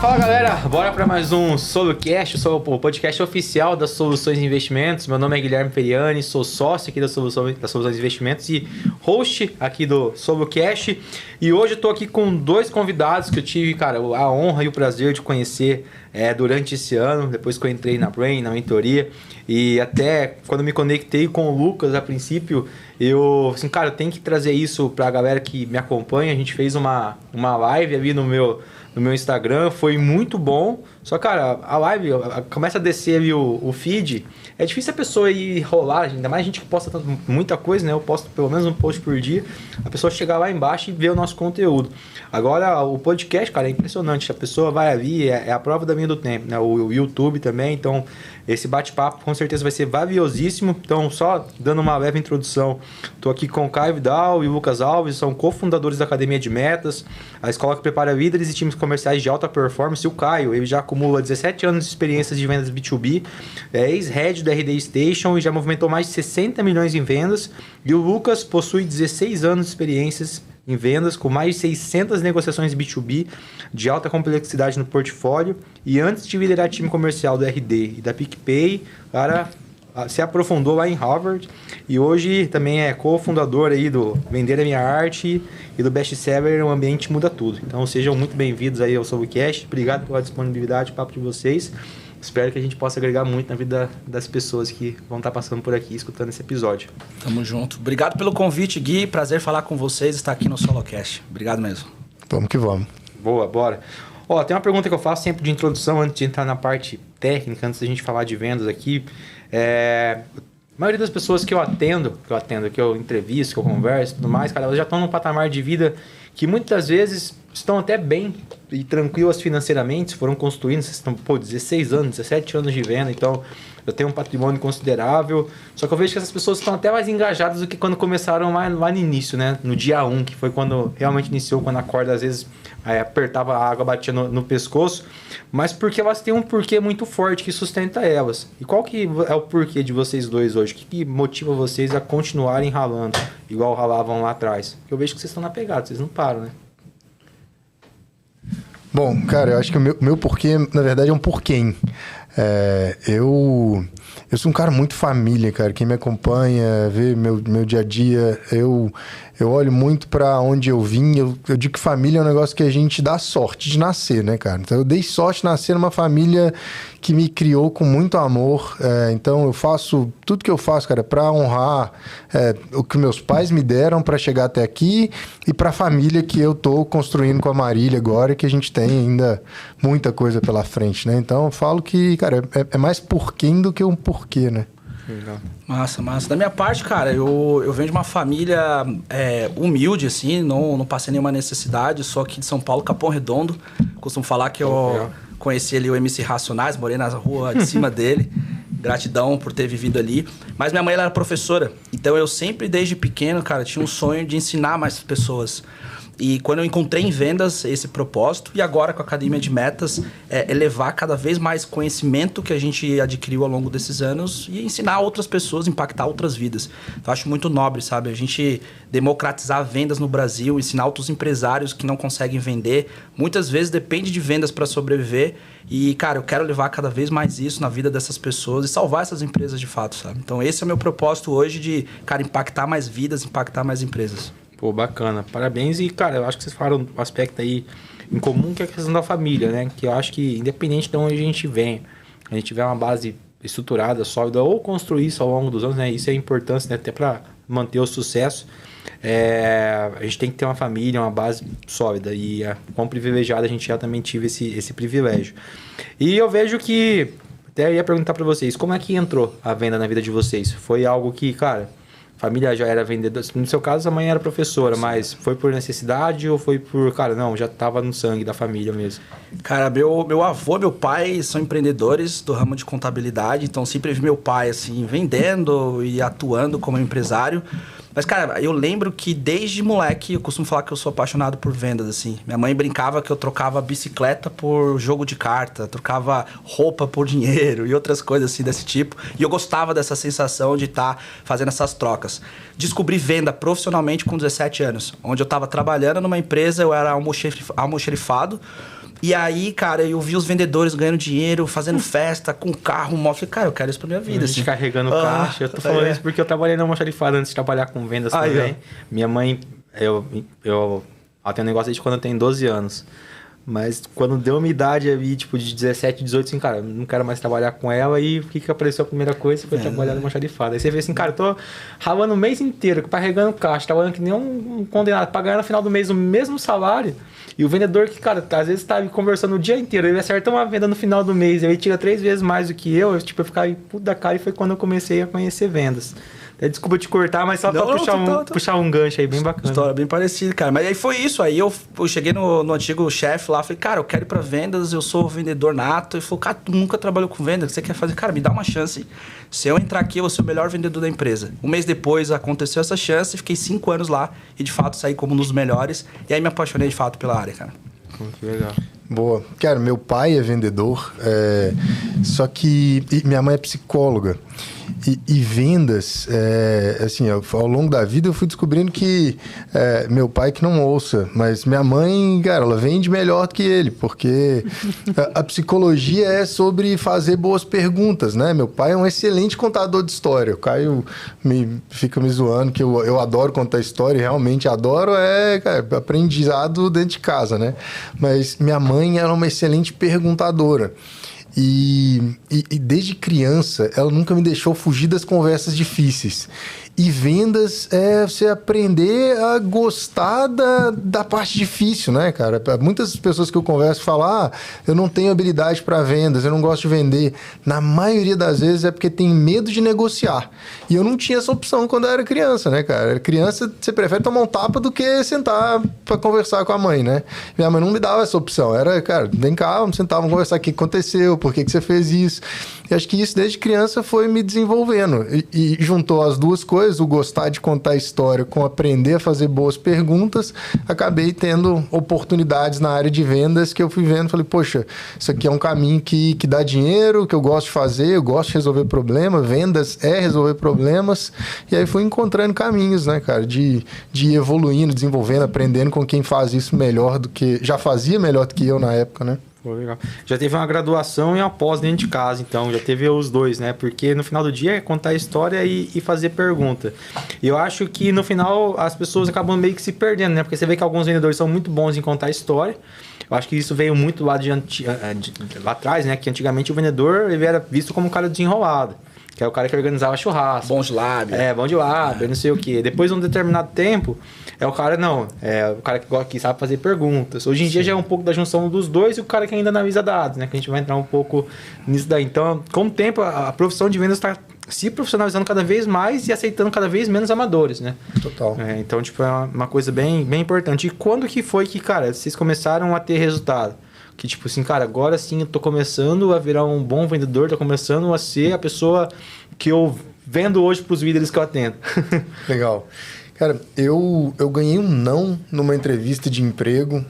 Fala galera, bora para mais um SoloCast, sou o podcast oficial das Soluções de Investimentos. Meu nome é Guilherme Feriani, sou sócio aqui das Soluções de Investimentos e host aqui do SoloCast. E hoje eu tô aqui com dois convidados que eu tive, cara, a honra e o prazer de conhecer durante esse ano, depois que eu entrei na Brain, na mentoria. E até quando me conectei com o Lucas, a princípio, eu assim, cara, eu tenho que trazer isso pra galera que me acompanha. A gente fez uma live ali no meu Instagram, foi muito bom. Só, cara, a live começa a descer ali o feed. É difícil a pessoa ir rolar, ainda mais a gente que posta muita coisa, né? Eu posto pelo menos um post por dia. A pessoa chegar lá embaixo e ver o nosso conteúdo. Agora, o podcast, cara, é impressionante. A pessoa vai ali, é a prova da linha do tempo, né? O YouTube também, então esse bate-papo com certeza vai ser valiosíssimo. Então, só dando uma leve introdução, estou aqui com o Caio Vidal e o Lucas Alves, são cofundadores da Academia de Metas, a escola que prepara líderes e times comerciais de alta performance. E o Caio, ele já acumula 17 anos de experiências de vendas B2B, é ex-head do RD Station e já movimentou mais de 60 milhões em vendas. E o Lucas possui 16 anos de experiências em vendas, com mais de 600 negociações B2B de alta complexidade no portfólio. E antes de liderar time comercial do RD e da PicPay, cara, se aprofundou lá em Harvard e hoje também é cofundador aí do Vender a Minha Arte e do Best Seller, O Ambiente Muda Tudo. Então sejam muito bem-vindos aí ao SoloCast. Obrigado pela disponibilidade, papo de vocês. Espero que a gente possa agregar muito na vida das pessoas que vão estar passando por aqui escutando esse episódio. Tamo junto. Obrigado pelo convite, Gui. Prazer falar com vocês, estar aqui no SoloCast. Obrigado mesmo. Vamos que vamos. Boa, bora. Ó, tem uma pergunta que eu faço sempre de introdução, antes de entrar na parte técnica, antes da gente falar de vendas aqui. A maioria das pessoas que eu atendo, que eu entrevisto, que eu converso e tudo mais, cara, elas já estão num patamar de vida que muitas vezes estão até bem e tranquilas financeiramente, foram construindo, vocês estão, 16 anos, 17 anos de venda, então eu tenho um patrimônio considerável, só que eu vejo que essas pessoas estão até mais engajadas do que quando começaram lá no início, né? No dia 1, que foi quando realmente iniciou, quando a corda às vezes apertava a água, batia no pescoço, mas porque elas têm um porquê muito forte que sustenta elas. E qual que é o porquê de vocês dois hoje? O que motiva vocês a continuarem ralando, igual ralavam lá atrás? Porque eu vejo que vocês estão na pegada, vocês não param, né? Bom, cara, eu acho que o meu porquê, na verdade, é um porquê. Eu sou um cara muito família, cara. Quem me acompanha, vê meu dia a dia, eu olho muito pra onde eu vim. Eu digo que família é um negócio que a gente dá sorte de nascer, né, cara? Então eu dei sorte de nascer numa família que me criou com muito amor. Então eu faço tudo que eu faço, cara, pra honrar o que meus pais me deram pra chegar até aqui e pra família que eu tô construindo com a Marília agora, que a gente tem ainda muita coisa pela frente, né? Então eu falo que, cara, é mais porquê do que um porquê, né? Legal. Massa. Da minha parte, cara, eu venho de uma família humilde, assim, não passei nenhuma necessidade, sou aqui de São Paulo, Capão Redondo. Costumo falar que eu conheci ali o MC Racionais, morei na rua de cima dele. Gratidão por ter vivido ali. Mas minha mãe, ela era professora, então eu sempre, desde pequeno, cara, tinha um sonho de ensinar mais pessoas. E quando eu encontrei em vendas esse propósito, e agora com a Academia de Metas, levar cada vez mais conhecimento que a gente adquiriu ao longo desses anos e ensinar outras pessoas, impactar outras vidas. Eu acho muito nobre, sabe? A gente democratizar vendas no Brasil, ensinar outros empresários que não conseguem vender. Muitas vezes depende de vendas para sobreviver. E, cara, eu quero levar cada vez mais isso na vida dessas pessoas e salvar essas empresas de fato, sabe? Então esse é o meu propósito hoje de, cara, impactar mais vidas, impactar mais empresas. Pô, bacana. Parabéns. E, cara, eu acho que vocês falaram um aspecto aí em comum, que é a questão da família, né? Que eu acho que, independente de onde a gente vem, a gente tiver uma base estruturada, sólida, ou construir isso ao longo dos anos, né? Isso é importante, né? Até para manter o sucesso. A gente tem que ter uma família, uma base sólida. E, como privilegiado, a gente já também tive esse privilégio. E eu vejo que... Até ia perguntar para vocês, como é que entrou a venda na vida de vocês? Foi algo que, cara... Família já era vendedora. No seu caso, a mãe era professora, mas foi por necessidade ou foi por... Cara, não, já estava no sangue da família mesmo. Cara, meu avô e meu pai são empreendedores do ramo de contabilidade, então sempre vi meu pai, assim, vendendo e atuando como empresário. Mas, cara, eu lembro que desde moleque eu costumo falar que eu sou apaixonado por vendas, assim. Minha mãe brincava que eu trocava bicicleta por jogo de carta, trocava roupa por dinheiro e outras coisas assim desse tipo. E eu gostava dessa sensação de estar fazendo essas trocas. Descobri venda profissionalmente com 17 anos, onde eu estava trabalhando numa empresa, eu era almoxerifado. E aí, cara, eu vi os vendedores ganhando dinheiro, fazendo festa, com carro, moto. Falei, cara, eu quero isso pra minha vida. A gente assim. carregando caixa. Eu tô falando isso porque eu trabalhei na almoxarifada antes de trabalhar com vendas também. Minha mãe, ela tem um negócio desde quando eu tenho 12 anos. Mas quando deu uma idade ali, tipo, de 17, 18, assim, cara, não quero mais trabalhar com ela. E o que apareceu a primeira coisa foi trabalhar na almoxarifada. Aí você vê assim, cara, eu tô ralando o mês inteiro, carregando caixa, trabalhando que nem um condenado, pra ganhar no final do mês o mesmo salário. E o vendedor que, cara, às vezes tá conversando o dia inteiro, ele acerta uma venda no final do mês, ele tira 3 vezes mais do que eu ficava puto da cara, e foi quando eu comecei a conhecer vendas. Desculpa te cortar, mas só pra puxar um gancho aí bem bacana. História bem parecida, cara. Mas aí foi isso. Aí eu cheguei no antigo chefe lá, falei, cara, eu quero ir pra vendas, eu sou vendedor nato. Ele falou, cara, tu nunca trabalhou com vendas, o que você quer fazer? Cara, me dá uma chance. Se eu entrar aqui, eu vou ser o melhor vendedor da empresa. Um mês depois aconteceu essa chance, fiquei 5 anos lá e de fato saí como um dos melhores. E aí me apaixonei de fato pela área, cara. Que legal. Boa. Cara, meu pai é vendedor, só que minha mãe é psicóloga. E vendas, assim, ao longo da vida eu fui descobrindo que meu pai que não ouça, mas minha mãe, cara, ela vende melhor do que ele, porque a psicologia é sobre fazer boas perguntas, né? Meu pai é um excelente contador de história. O Caio fica me zoando que eu adoro contar história, realmente adoro, cara, aprendizado dentro de casa, né? Mas minha mãe era uma excelente perguntadora. E desde criança, ela nunca me deixou fugir das conversas difíceis. E vendas é você aprender a gostar da parte difícil, né, cara? Muitas pessoas que eu converso falam, eu não tenho habilidade para vendas, eu não gosto de vender. Na maioria das vezes é porque tem medo de negociar. E eu não tinha essa opção quando eu era criança, né, cara? Criança, você prefere tomar um tapa do que sentar para conversar com a mãe, né? Minha mãe não me dava essa opção. Era, cara, vem cá, vamos sentar, vamos conversar o que aconteceu, por que você fez isso. E acho que isso desde criança foi me desenvolvendo. E juntou as duas coisas, o gostar de contar história com aprender a fazer boas perguntas, acabei tendo oportunidades na área de vendas que eu fui vendo, falei, poxa, isso aqui é um caminho que dá dinheiro, que eu gosto de fazer, eu gosto de resolver problemas, vendas é resolver problemas, e aí fui encontrando caminhos, né, cara, de ir evoluindo, desenvolvendo, aprendendo com quem faz isso melhor do que, já fazia melhor do que eu na época, né? Pô, legal. Já teve uma graduação e uma pós dentro de casa, então. Já teve os dois, né? Porque no final do dia é contar a história e fazer pergunta. E eu acho que no final as pessoas acabam meio que se perdendo, né? Porque você vê que alguns vendedores são muito bons em contar a história. Eu acho que isso veio muito lá atrás, né? Que antigamente o vendedor ele era visto como um cara desenrolado. Que é o cara que organizava churrasco. Bom de lábia. Bom de lábia, não sei o quê. Depois de um determinado tempo, é o cara que sabe fazer perguntas. Hoje em dia já é um pouco da junção dos dois e o cara que ainda analisa dados, né? Que a gente vai entrar um pouco nisso daí. Então, com o tempo, a profissão de vendas está se profissionalizando cada vez mais e aceitando cada vez menos amadores, né? Total. Então, tipo, é uma coisa bem, bem importante. E quando que foi que, cara, vocês começaram a ter resultado? Que tipo assim, cara, agora sim eu tô começando a virar um bom vendedor, tô começando a ser a pessoa que eu vendo hoje pros líderes que eu atendo. Legal. Cara, eu ganhei um não numa entrevista de emprego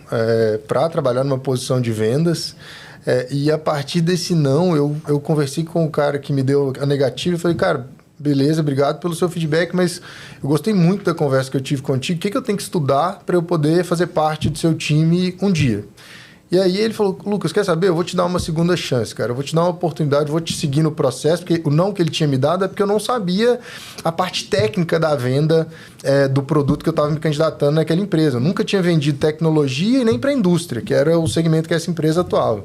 para trabalhar numa posição de vendas. E a partir desse não, eu conversei com o cara que me deu a negativa e falei, cara, beleza, obrigado pelo seu feedback, mas eu gostei muito da conversa que eu tive contigo. O que eu tenho que estudar para eu poder fazer parte do seu time um dia? E aí ele falou, Lucas, quer saber? Eu vou te dar uma segunda chance, cara. Eu vou te dar uma oportunidade, eu vou te seguir no processo, porque o não que ele tinha me dado é porque eu não sabia a parte técnica da venda do produto que eu estava me candidatando naquela empresa. Eu nunca tinha vendido tecnologia e nem para a indústria, que era o segmento que essa empresa atuava.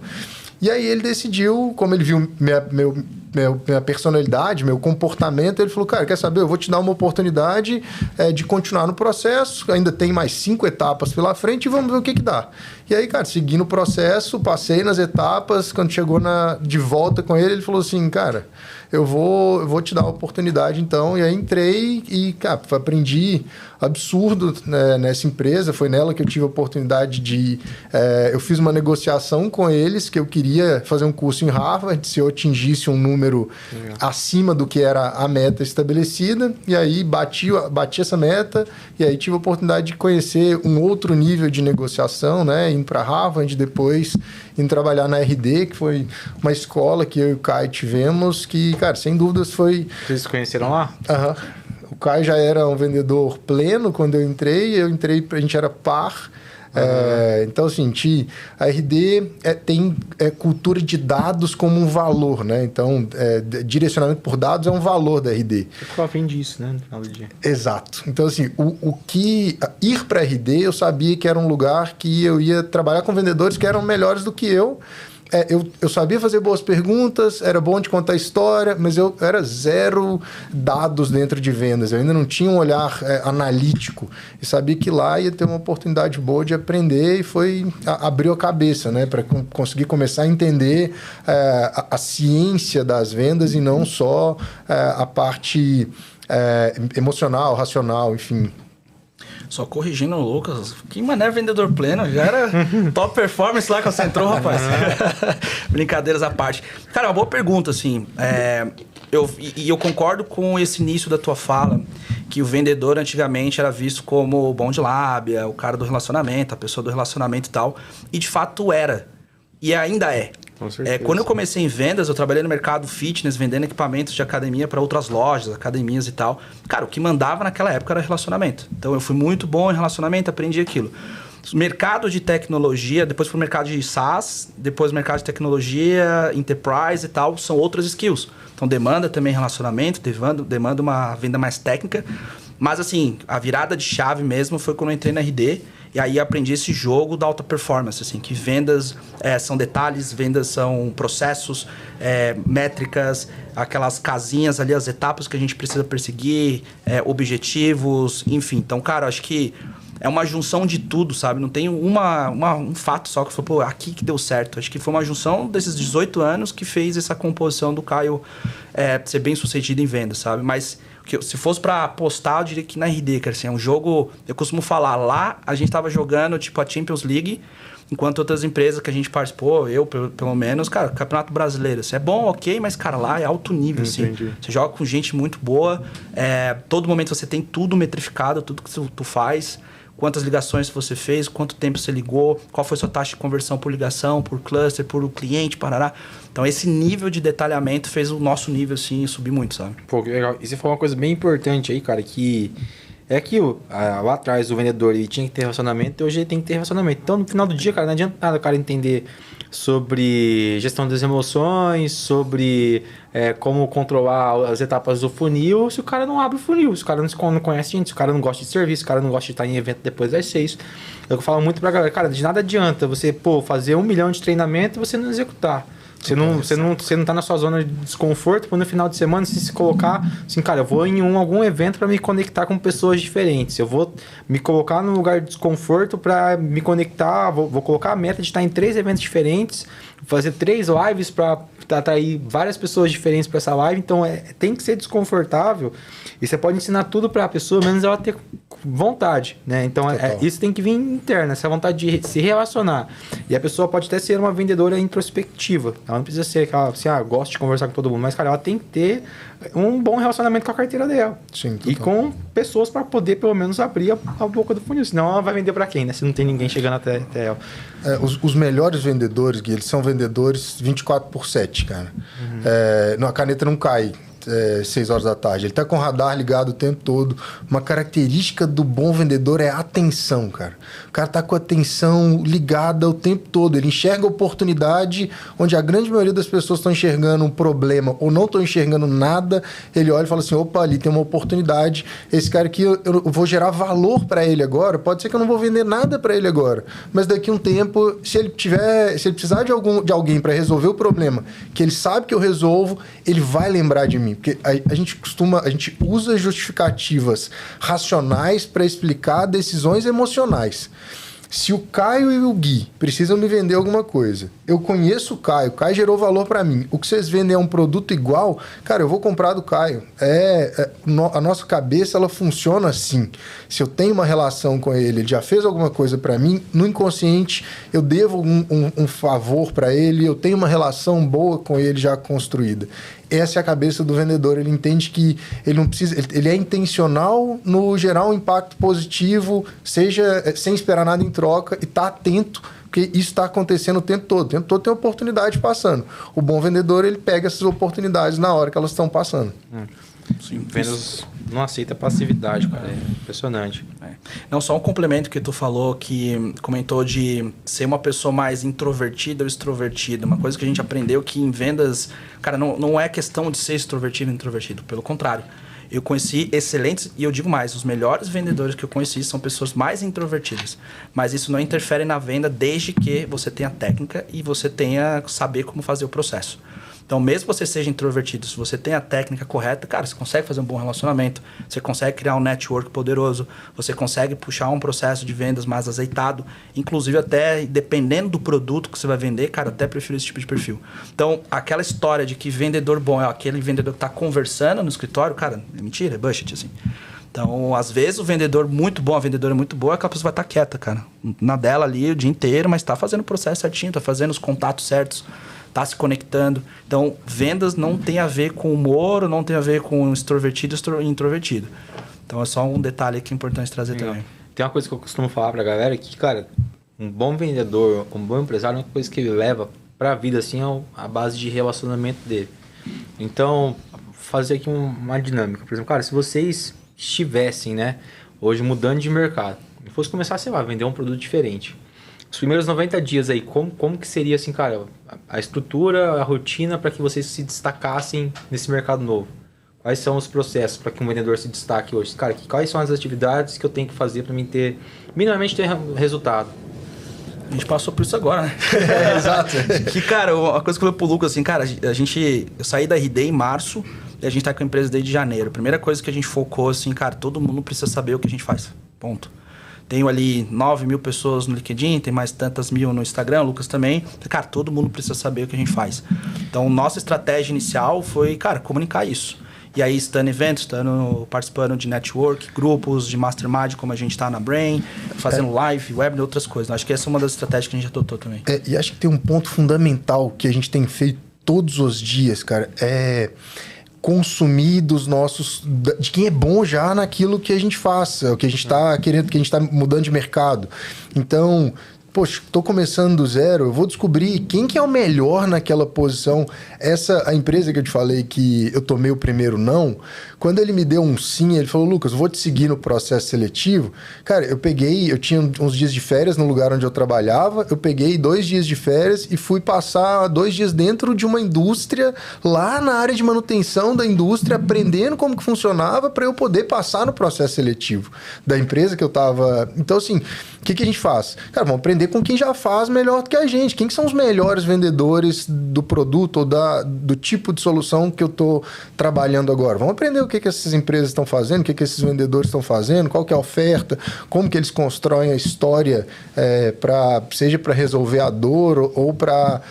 E aí ele decidiu, como ele viu minha personalidade, meu comportamento, ele falou, cara, quer saber? Eu vou te dar uma oportunidade de continuar no processo, ainda tem mais 5 etapas pela frente e vamos ver o que dá. E aí, cara, segui no processo, passei nas etapas, quando chegou de volta com ele falou assim, cara, eu vou te dar uma oportunidade então. E aí entrei e, cara, aprendi absurdo, né, nessa empresa, foi nela que eu tive a oportunidade de... eu fiz uma negociação com eles, que eu queria fazer um curso em Harvard, se eu atingisse um número número acima do que era a meta estabelecida, e aí bati essa meta, e aí tive a oportunidade de conhecer um outro nível de negociação, né? Indo para Harvard, depois indo trabalhar na RD, que foi uma escola que eu e o Caio tivemos, que, cara, sem dúvidas foi... Vocês se conheceram lá? Aham. O Caio já era um vendedor pleno quando eu entrei, a gente era par. Então, assim, a RD tem cultura de dados como um valor, né? Então, direcionamento por dados é um valor da RD. Eu fim disso, né? No final do dia. Exato. Então, assim, ir para a RD, eu sabia que era um lugar que eu ia trabalhar com vendedores que eram melhores do que eu. Eu sabia fazer boas perguntas, era bom de contar história, mas eu era zero dados dentro de vendas. Eu ainda não tinha um olhar analítico. E sabia que lá ia ter uma oportunidade boa de aprender e abriu a cabeça, né? Para conseguir começar a entender a ciência das vendas e não só a parte emocional, racional, enfim. Só corrigindo o Lucas, que mané vendedor pleno, já era top performance lá que você entrou, rapaz. Brincadeiras à parte. Cara, uma boa pergunta, assim. Eu concordo com esse início da tua fala, que o vendedor antigamente era visto como o bom de lábia, o cara do relacionamento, a pessoa do relacionamento e tal. E de fato era. E ainda é. Com certeza. Quando eu comecei em vendas, eu trabalhei no mercado fitness, vendendo equipamentos de academia para outras lojas, academias e tal. Cara, o que mandava naquela época era relacionamento. Então, eu fui muito bom em relacionamento, aprendi aquilo. Mercado de tecnologia, depois fui pro mercado de SaaS, depois mercado de tecnologia, enterprise e tal, são outras skills. Então, demanda também relacionamento, demanda uma venda mais técnica. Mas, assim, a virada de chave mesmo foi quando eu entrei na RD. E aí aprendi esse jogo da alta performance, assim, que vendas são detalhes, vendas são processos, métricas, aquelas casinhas ali, as etapas que a gente precisa perseguir, objetivos, enfim. Então, cara, acho que é uma junção de tudo, sabe? Não tem um fato só que foi, pô, aqui que deu certo. Acho que foi uma junção desses 18 anos que fez essa composição do Caio ser bem sucedido em vendas, sabe? Mas... se fosse pra apostar, eu diria que na RD, cara, assim, é um jogo... Eu costumo falar, lá a gente tava jogando, tipo, a Champions League, enquanto outras empresas que a gente participou, eu, pelo menos, cara, Campeonato Brasileiro. Assim, é bom, ok, mas, cara, lá é alto nível, assim. Você joga com gente muito boa, todo momento você tem tudo metrificado, tudo que tu faz, quantas ligações você fez, quanto tempo você ligou, qual foi sua taxa de conversão por ligação, por cluster, por cliente, parará. Então, esse nível de detalhamento fez o nosso nível, assim, subir muito, sabe? Pô, que legal. E você falou uma coisa bem importante aí, cara, que é aquilo. Lá atrás, o vendedor ele tinha que ter relacionamento, e hoje ele tem que ter relacionamento. Então, no final do dia, cara, não adianta nada o cara entender sobre gestão das emoções, sobre como controlar as etapas do funil, se o cara não abre o funil, se o cara não conhece gente, se o cara não gosta de serviço, se o cara não gosta de estar em evento depois das 6. Eu falo muito pra galera, cara, de nada adianta você, fazer 1 milhão de treinamento e você não executar. Você não tá na sua zona de desconforto, para no final de semana você se colocar assim, cara, eu vou em algum evento para me conectar com pessoas diferentes. Eu vou me colocar num lugar de desconforto para me conectar, vou colocar a meta de estar em 3 eventos diferentes, fazer 3 lives para atrair várias pessoas diferentes para essa live. Então, tem que ser desconfortável. E você pode ensinar tudo para a pessoa, menos ela ter vontade, né? Então, isso tem que vir interna, essa vontade de se relacionar. E a pessoa pode até ser uma vendedora introspectiva. Ela não precisa ser aquela, assim, gosta de conversar com todo mundo. Mas, cara, ela tem que ter um bom relacionamento com a carteira dela. Sim, e com pessoas para poder, pelo menos, abrir a boca do funil. Senão, ela vai vender para quem, né? Se não tem ninguém chegando até ela. Os melhores vendedores, Gui, eles são vendedores 24/7, cara. A caneta não cai 6 horas da tarde. Ele tá com o radar ligado o tempo todo. Uma característica do bom vendedor é a atenção, cara. O cara tá com a atenção ligada o tempo todo. Ele enxerga a oportunidade onde a grande maioria das pessoas estão enxergando um problema ou não estão enxergando nada. Ele olha e fala assim, opa, ali tem uma oportunidade. Esse cara aqui, eu vou gerar valor para ele agora. Pode ser que eu não vou vender nada para ele agora. Mas daqui a um tempo, se ele precisar de alguém para resolver o problema, que ele sabe que eu resolvo, ele vai lembrar de mim. Porque a gente usa justificativas racionais para explicar decisões emocionais. Se o Caio e o Gui precisam me vender alguma coisa, eu conheço o Caio gerou valor para mim. O que vocês vendem é um produto igual, cara, eu vou comprar do Caio. A nossa cabeça, ela funciona assim. Se eu tenho uma relação com ele já fez alguma coisa para mim, no inconsciente eu devo um favor para ele, eu tenho uma relação boa com ele já construída. essa é a cabeça do vendedor. Ele entende que ele não precisa... Ele é intencional no gerar um impacto positivo, seja sem esperar nada em troca, e tá atento, porque isso está acontecendo o tempo todo. O tempo todo tem oportunidade passando. O bom vendedor, ele pega essas oportunidades na hora que elas estão passando. Sim, vendas não aceita passividade, cara. É impressionante. Não, só um complemento que tu falou, que comentou de ser uma pessoa mais introvertida ou extrovertida. Uma coisa que a gente aprendeu que em vendas, cara, não é questão de ser extrovertido ou introvertido. Pelo contrário. Eu conheci excelentes, e eu digo mais, os melhores vendedores que eu conheci são pessoas mais introvertidas. Mas isso não interfere na venda desde que você tenha técnica e você tenha saber como fazer o processo. Então, mesmo você seja introvertido, se você tem a técnica correta, cara, você consegue fazer um bom relacionamento, você consegue criar um network poderoso, você consegue puxar um processo de vendas mais azeitado, inclusive até dependendo do produto que você vai vender, cara, até prefiro esse tipo de perfil. Então, aquela história de que vendedor bom é aquele vendedor que está conversando no escritório, cara, é mentira, é bullshit, assim. Então, às vezes, o vendedor muito bom, a vendedora muito boa, aquela pessoa vai estar quieta, cara. Na dela ali o dia inteiro, mas está fazendo o processo certinho, está fazendo os contatos certos, está se conectando. Então, vendas não tem a ver com humor, não tem a ver com extrovertido e introvertido. Então, é só um detalhe que é importante trazer também. Tem uma coisa que eu costumo falar pra galera que, cara, um bom vendedor, um bom empresário, uma coisa que ele leva pra vida, assim, é a base de relacionamento dele. Então, fazer aqui uma dinâmica. Por exemplo, cara, se vocês estivessem, né, hoje mudando de mercado, e fosse começar, sei lá, a vender um produto diferente, os primeiros 90 dias aí, como que seria, assim, cara, a estrutura, a rotina para que vocês se destacassem nesse mercado novo? Quais são os processos para que um vendedor se destaque hoje? Cara, quais são as atividades que eu tenho que fazer para mim minimamente ter resultado? A gente passou por isso agora, né? Exato. Que, cara, uma coisa que eu falei pro Lucas, assim, cara, eu saí da RD em março e a gente tá com a empresa desde janeiro. A primeira coisa que a gente focou, assim, cara, todo mundo precisa saber o que a gente faz. Ponto. Tenho ali 9 mil pessoas no LinkedIn, tem mais tantas mil no Instagram, o Lucas também. Cara, todo mundo precisa saber o que a gente faz. Então, nossa estratégia inicial foi, cara, comunicar isso. E aí, estando em eventos, participando de network, grupos de mastermind, como a gente está na Brain, fazendo live, web e outras coisas. Acho que essa é uma das estratégias que a gente adotou também. E acho que tem um ponto fundamental que a gente tem feito todos os dias, cara, é consumir de quem é bom já naquilo que a gente faz, o que a gente está querendo, que a gente está mudando de mercado. Então, poxa, estou começando do zero, eu vou descobrir quem que é o melhor naquela posição. A empresa que eu te falei que eu tomei o primeiro não, quando ele me deu um sim, ele falou, Lucas, vou te seguir no processo seletivo. Cara, eu tinha uns dias de férias no lugar onde eu trabalhava, eu peguei 2 dias de férias e fui passar 2 dias dentro de uma indústria, lá na área de manutenção da indústria, aprendendo como que funcionava para eu poder passar no processo seletivo da empresa que eu estava. Então, assim, o que a gente faz? Cara, vamos aprender com quem já faz melhor do que a gente. Quem que são os melhores vendedores do produto ou do tipo de solução que eu estou trabalhando agora? Vamos aprender o que essas empresas estão fazendo, o que esses vendedores estão fazendo, qual que é a oferta, como que eles constroem a história, seja para resolver a dor ou para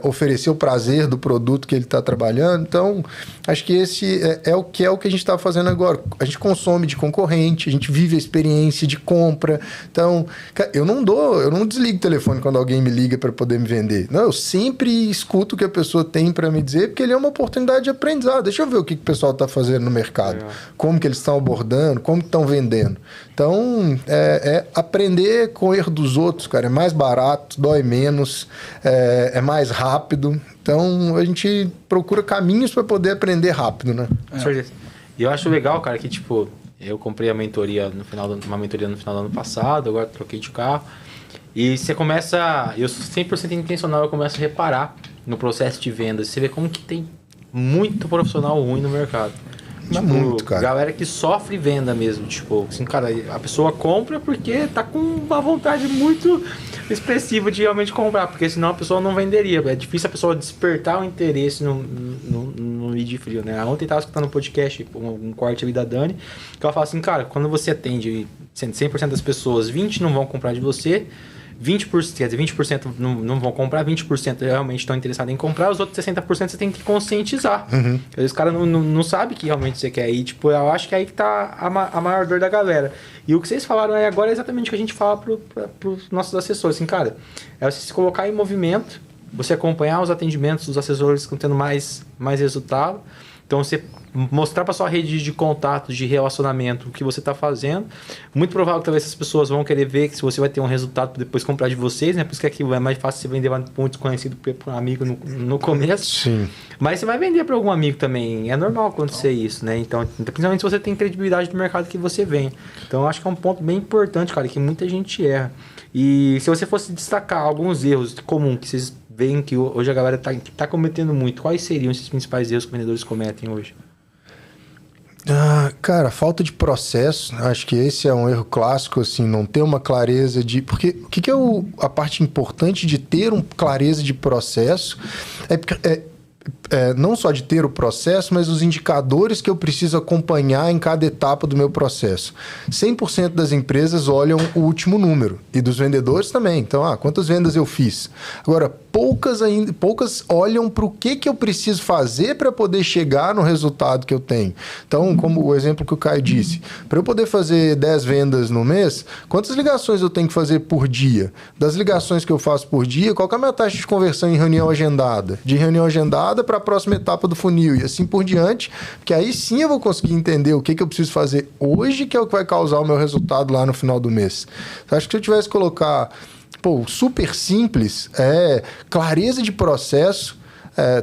oferecer o prazer do produto que ele está trabalhando. Então, acho que esse é o que a gente está fazendo agora. A gente consome de concorrente, a gente vive a experiência de compra. Então, eu não desligo o telefone quando alguém me liga para poder me vender. Não, eu sempre escuto o que a pessoa tem para me dizer, porque ele é uma oportunidade de aprendizado. Deixa eu ver o que o pessoal está fazendo no mercado, como que eles estão abordando, como que estão vendendo. Então, aprender com o erro dos outros, cara, é mais barato, dói menos, é mais rápido. Então, a gente procura caminhos para poder aprender rápido, né? E eu acho legal, cara, que, tipo, eu comprei uma mentoria no final do ano passado, agora troquei de carro. E você começa, eu 100% intencional, eu começo a reparar no processo de vendas. Você vê como que tem muito profissional ruim no mercado. Tipo, muito, cara. Galera que sofre venda mesmo. Tipo, assim, cara, a pessoa compra porque tá com uma vontade muito expressiva de realmente comprar, porque senão a pessoa não venderia. É difícil a pessoa despertar o interesse no lead frio, né? Ontem eu tava escutando um podcast, um corte ali da Dani, que ela fala assim, cara, quando você atende 100% das pessoas, 20% não vão comprar de você, 20% não vão comprar, 20% realmente estão interessados em comprar, os outros 60% você tem que conscientizar. Uhum. Às vezes o cara não sabe que realmente você quer ir. Tipo, eu acho que é aí que tá a maior dor da galera. E o que vocês falaram agora é exatamente o que a gente fala pros nossos assessores. Assim, cara, é você se colocar em movimento você acompanhar os atendimentos dos assessores que estão tendo mais resultado. Então, você mostrar para sua rede de contatos, de relacionamento, o que você está fazendo. Muito provável que talvez essas pessoas vão querer ver que se você vai ter um resultado para depois comprar de vocês, né? Por isso que aquilo é mais fácil você vender para um desconhecido para um amigo no começo. Sim. Mas você vai vender para algum amigo também. É normal acontecer isso, né? Então, principalmente se você tem credibilidade do mercado que você vem. Então, eu acho que é um ponto bem importante, cara, que muita gente erra. E se você fosse destacar alguns erros comuns que vocês veem que hoje a galera tá cometendo muito, quais seriam esses principais erros que vendedores cometem hoje? Cara, falta de processo. Acho que esse é um erro clássico, assim, não ter uma clareza de... Porque o que é a parte importante de ter uma clareza de processo não só de ter o processo, mas os indicadores que eu preciso acompanhar em cada etapa do meu processo. 100% das empresas olham o último número, e dos vendedores também. Então, quantas vendas eu fiz? Agora, poucas olham para o que eu preciso fazer para poder chegar no resultado que eu tenho. Então, como o exemplo que o Caio disse, para eu poder fazer 10 vendas no mês, quantas ligações eu tenho que fazer por dia? Das ligações que eu faço por dia, qual que é a minha taxa de conversão em reunião agendada? De reunião agendada para a próxima etapa do funil e assim por diante, porque aí sim eu vou conseguir entender o que eu preciso fazer hoje, que é o que vai causar o meu resultado lá no final do mês. Eu acho que se eu tivesse que colocar super simples, clareza de processo,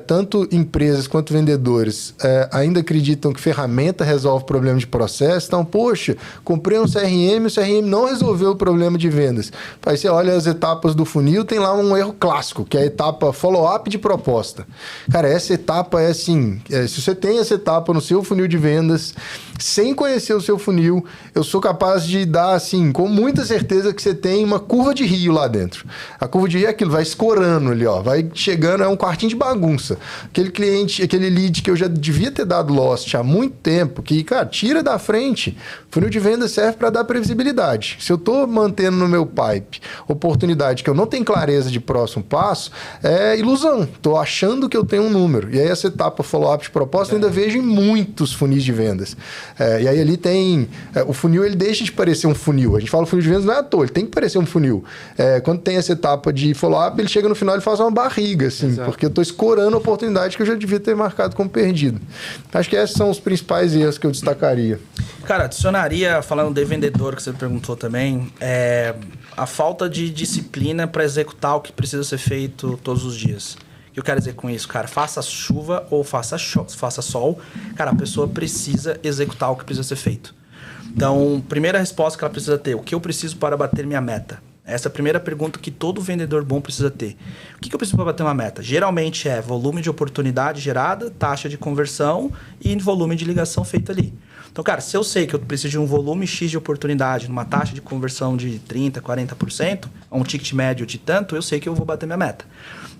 tanto empresas quanto vendedores ainda acreditam que ferramenta resolve problema de processo. Então, poxa, comprei um CRM, o CRM não resolveu o problema de vendas. Aí você olha as etapas do funil, tem lá um erro clássico, que é a etapa follow-up de proposta. Cara, essa etapa é assim, se você tem essa etapa no seu funil de vendas, sem conhecer o seu funil, eu sou capaz de dar, assim, com muita certeza que você tem uma curva de rio lá dentro. A curva de rio é aquilo, vai escorando ali, vai chegando, é um quartinho de bagunça. Aquele cliente, aquele lead que eu já devia ter dado lost há muito tempo, que, cara, tira da frente. Funil de venda serve para dar previsibilidade. Se eu estou mantendo no meu pipe oportunidade que eu não tenho clareza de próximo passo, é ilusão. Estou achando que eu tenho um número. E aí essa etapa follow-up de proposta eu ainda vejo em muitos funis de vendas. E aí ali tem... o funil, ele deixa de parecer um funil. A gente fala funil de vendas não é à toa, ele tem que parecer um funil. Quando tem essa etapa de follow-up, ele chega no final e faz uma barriga, assim, porque eu estou escorando a oportunidade que eu já devia ter marcado como perdido. Acho que esses são os principais erros que eu destacaria. Cara, adicionaria, falando de vendedor, que você perguntou também, a falta de disciplina para executar o que precisa ser feito todos os dias. O que eu quero dizer com isso, cara? Faça chuva ou faça sol, cara, a pessoa precisa executar o que precisa ser feito. Então, primeira resposta que ela precisa ter, o que eu preciso para bater minha meta? Essa é a primeira pergunta que todo vendedor bom precisa ter. O que eu preciso para bater uma meta? Geralmente é volume de oportunidade gerada, taxa de conversão e volume de ligação feita ali. Então, cara, se eu sei que eu preciso de um volume X de oportunidade, numa taxa de conversão de 30%, 40%, um ticket médio de tanto, eu sei que eu vou bater minha meta.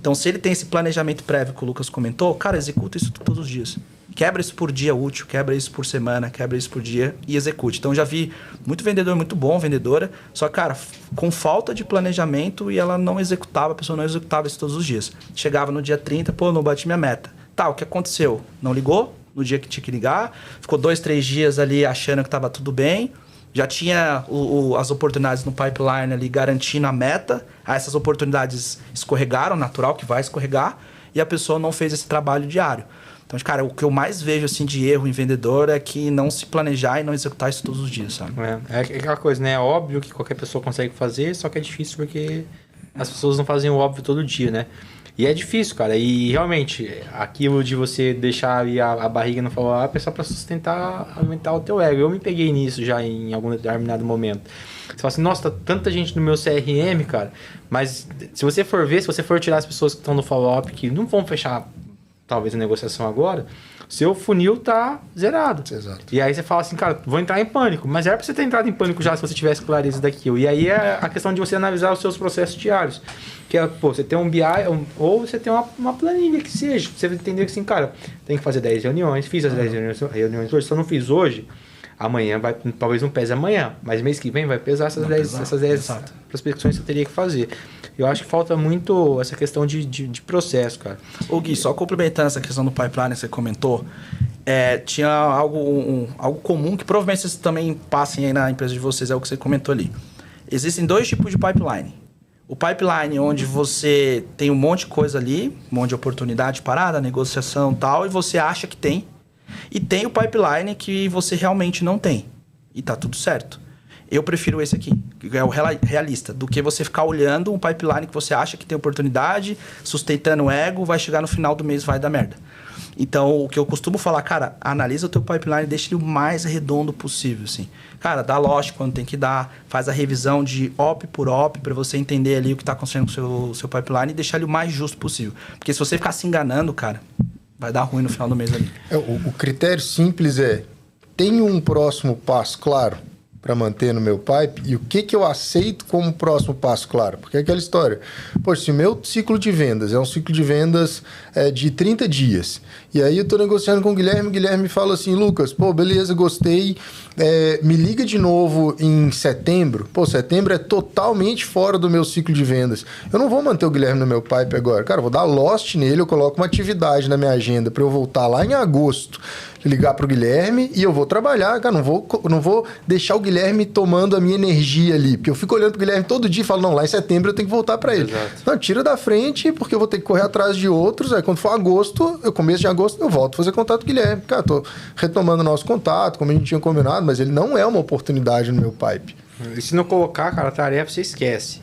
Então, se ele tem esse planejamento prévio que o Lucas comentou, cara, executa isso todos os dias. Quebra isso por dia útil, quebra isso por semana, quebra isso por dia e execute. Então, já vi muito vendedor, muito bom, vendedora, só, cara, com falta de planejamento e ela não executava, a pessoa não executava isso todos os dias. Chegava no dia 30, não bati minha meta. Tá, o que aconteceu? Não ligou no dia que tinha que ligar, ficou 2, 3 dias ali achando que estava tudo bem, já tinha as oportunidades no pipeline ali garantindo a meta, aí essas oportunidades escorregaram, natural que vai escorregar, e a pessoa não fez esse trabalho diário. Então, cara, o que eu mais vejo assim, de erro em vendedor é que não se planejar e não executar isso todos os dias, sabe? É aquela coisa, né? É óbvio que qualquer pessoa consegue fazer, só que é difícil porque as pessoas não fazem o óbvio todo dia, né? E é difícil, cara. E realmente, aquilo de você deixar ali a barriga no follow-up é só pra sustentar, aumentar o teu ego. Eu me peguei nisso já em algum determinado momento. Você fala assim, nossa, tá tanta gente no meu CRM, cara. Mas se você for ver, se você for tirar as pessoas que estão no follow-up, que não vão fechar talvez a negociação agora, seu funil tá zerado. Exato. E aí você fala assim, cara, vou entrar em pânico. Mas era pra você ter entrado em pânico já se você tivesse clareza daquilo. E aí é a questão de você analisar os seus processos diários. Que é, você tem um BI ou você tem uma planilha que seja. Você entender que assim, cara, tem que fazer 10 reuniões. Fiz as 10 reuniões hoje. Se eu não fiz hoje, amanhã vai, talvez não pese amanhã. Mas mês que vem vai pesar essas 10 prospecções que eu teria que fazer. Eu acho que falta muito essa questão de processo, cara. Ô Gui, só complementando essa questão do pipeline que você comentou, tinha algo comum que provavelmente vocês também passem aí na empresa de vocês, é o que você comentou ali. Existem 2 tipos de pipeline. O pipeline, onde você tem um monte de coisa ali, um monte de oportunidade parada, negociação e tal, e você acha que tem. E tem o pipeline que você realmente não tem. E tá tudo certo. Eu prefiro esse aqui, que é o realista, do que você ficar olhando um pipeline que você acha que tem oportunidade, sustentando o ego, vai chegar no final do mês, vai dar merda. Então, o que eu costumo falar, cara, analisa o teu pipeline e deixa ele o mais redondo possível, assim. Cara, dá lote quando tem que dar, faz a revisão de op por op para você entender ali o que está acontecendo com o seu pipeline e deixar ele o mais justo possível. Porque se você ficar se enganando, cara, vai dar ruim no final do mês ali. O critério simples é, tem um próximo passo claro para manter no meu pipe e o que eu aceito como próximo passo claro? Porque é aquela história, poxa, se o meu ciclo de vendas é um ciclo de vendas de 30 dias, e aí eu tô negociando com o Guilherme fala assim, Lucas, pô, beleza, gostei, me liga de novo em setembro. Pô, setembro é totalmente fora do meu ciclo de vendas. Eu não vou manter o Guilherme no meu pipe agora. Cara, eu vou dar lost nele, eu coloco uma atividade na minha agenda para eu voltar lá em agosto, ligar pro Guilherme e eu vou trabalhar, cara, não vou deixar o Guilherme tomando a minha energia ali, porque eu fico olhando pro Guilherme todo dia e falo, não, lá em setembro eu tenho que voltar para ele. Exato. Não, tira da frente, porque eu vou ter que correr atrás de outros, aí quando for agosto, começo de agosto, eu volto a fazer contato com o Guilherme. Cara, tô retomando o nosso contato, como a gente tinha combinado, mas ele não é uma oportunidade no meu pipe. E se não colocar, cara, a tarefa você esquece.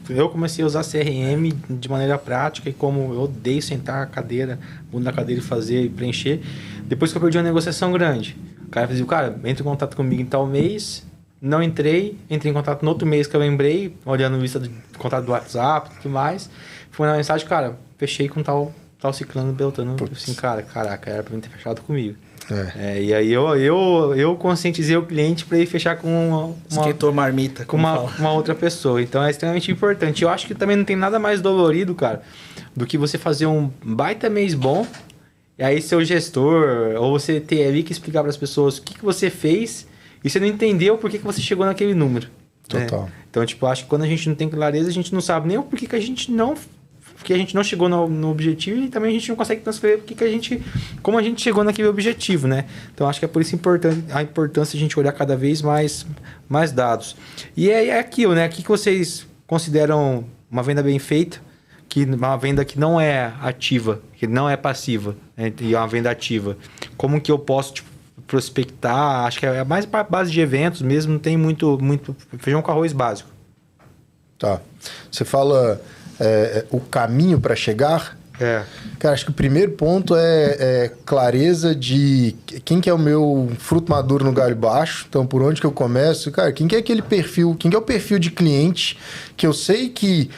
Eu comecei a usar CRM de maneira prática e como eu odeio sentar a cadeira, bunda na cadeira e fazer e preencher. Depois que eu perdi uma negociação grande, o cara fazia, entra em contato comigo em tal mês, não entrei em contato no outro mês que eu lembrei, olhando a lista de contato do WhatsApp e tudo mais, foi uma mensagem, cara, fechei com tal ciclano, beltano, assim, caraca, era pra mim ter fechado comigo. E aí eu conscientizei o cliente para ele fechar com esquentou marmita com uma outra pessoa. Então é extremamente importante. Eu acho que também não tem nada mais dolorido, cara, do que você fazer um baita mês bom e aí seu gestor ou você ter ali que explicar para as pessoas o que você fez e você não entendeu por que você chegou naquele número. Total. Então, tipo, acho que quando a gente não tem clareza, a gente não sabe nem o porquê que a gente não chegou no objetivo e também a gente não consegue transferir como a gente chegou naquele objetivo, né? Então, acho que é por isso a importância de a gente olhar cada vez mais dados. E é aquilo, né? O que vocês consideram uma venda bem feita, uma venda que não é ativa, que não é passiva, né? E é uma venda ativa. Como que eu posso, tipo, prospectar? Acho que é mais para base de eventos mesmo, não tem muito feijão com arroz básico. Tá. Você fala... o caminho para chegar? Cara, acho que o primeiro ponto é clareza de quem que é o meu fruto maduro no galho baixo. Então, por onde que eu começo? Cara, quem que é aquele perfil? Quem que é o perfil de cliente que eu sei que...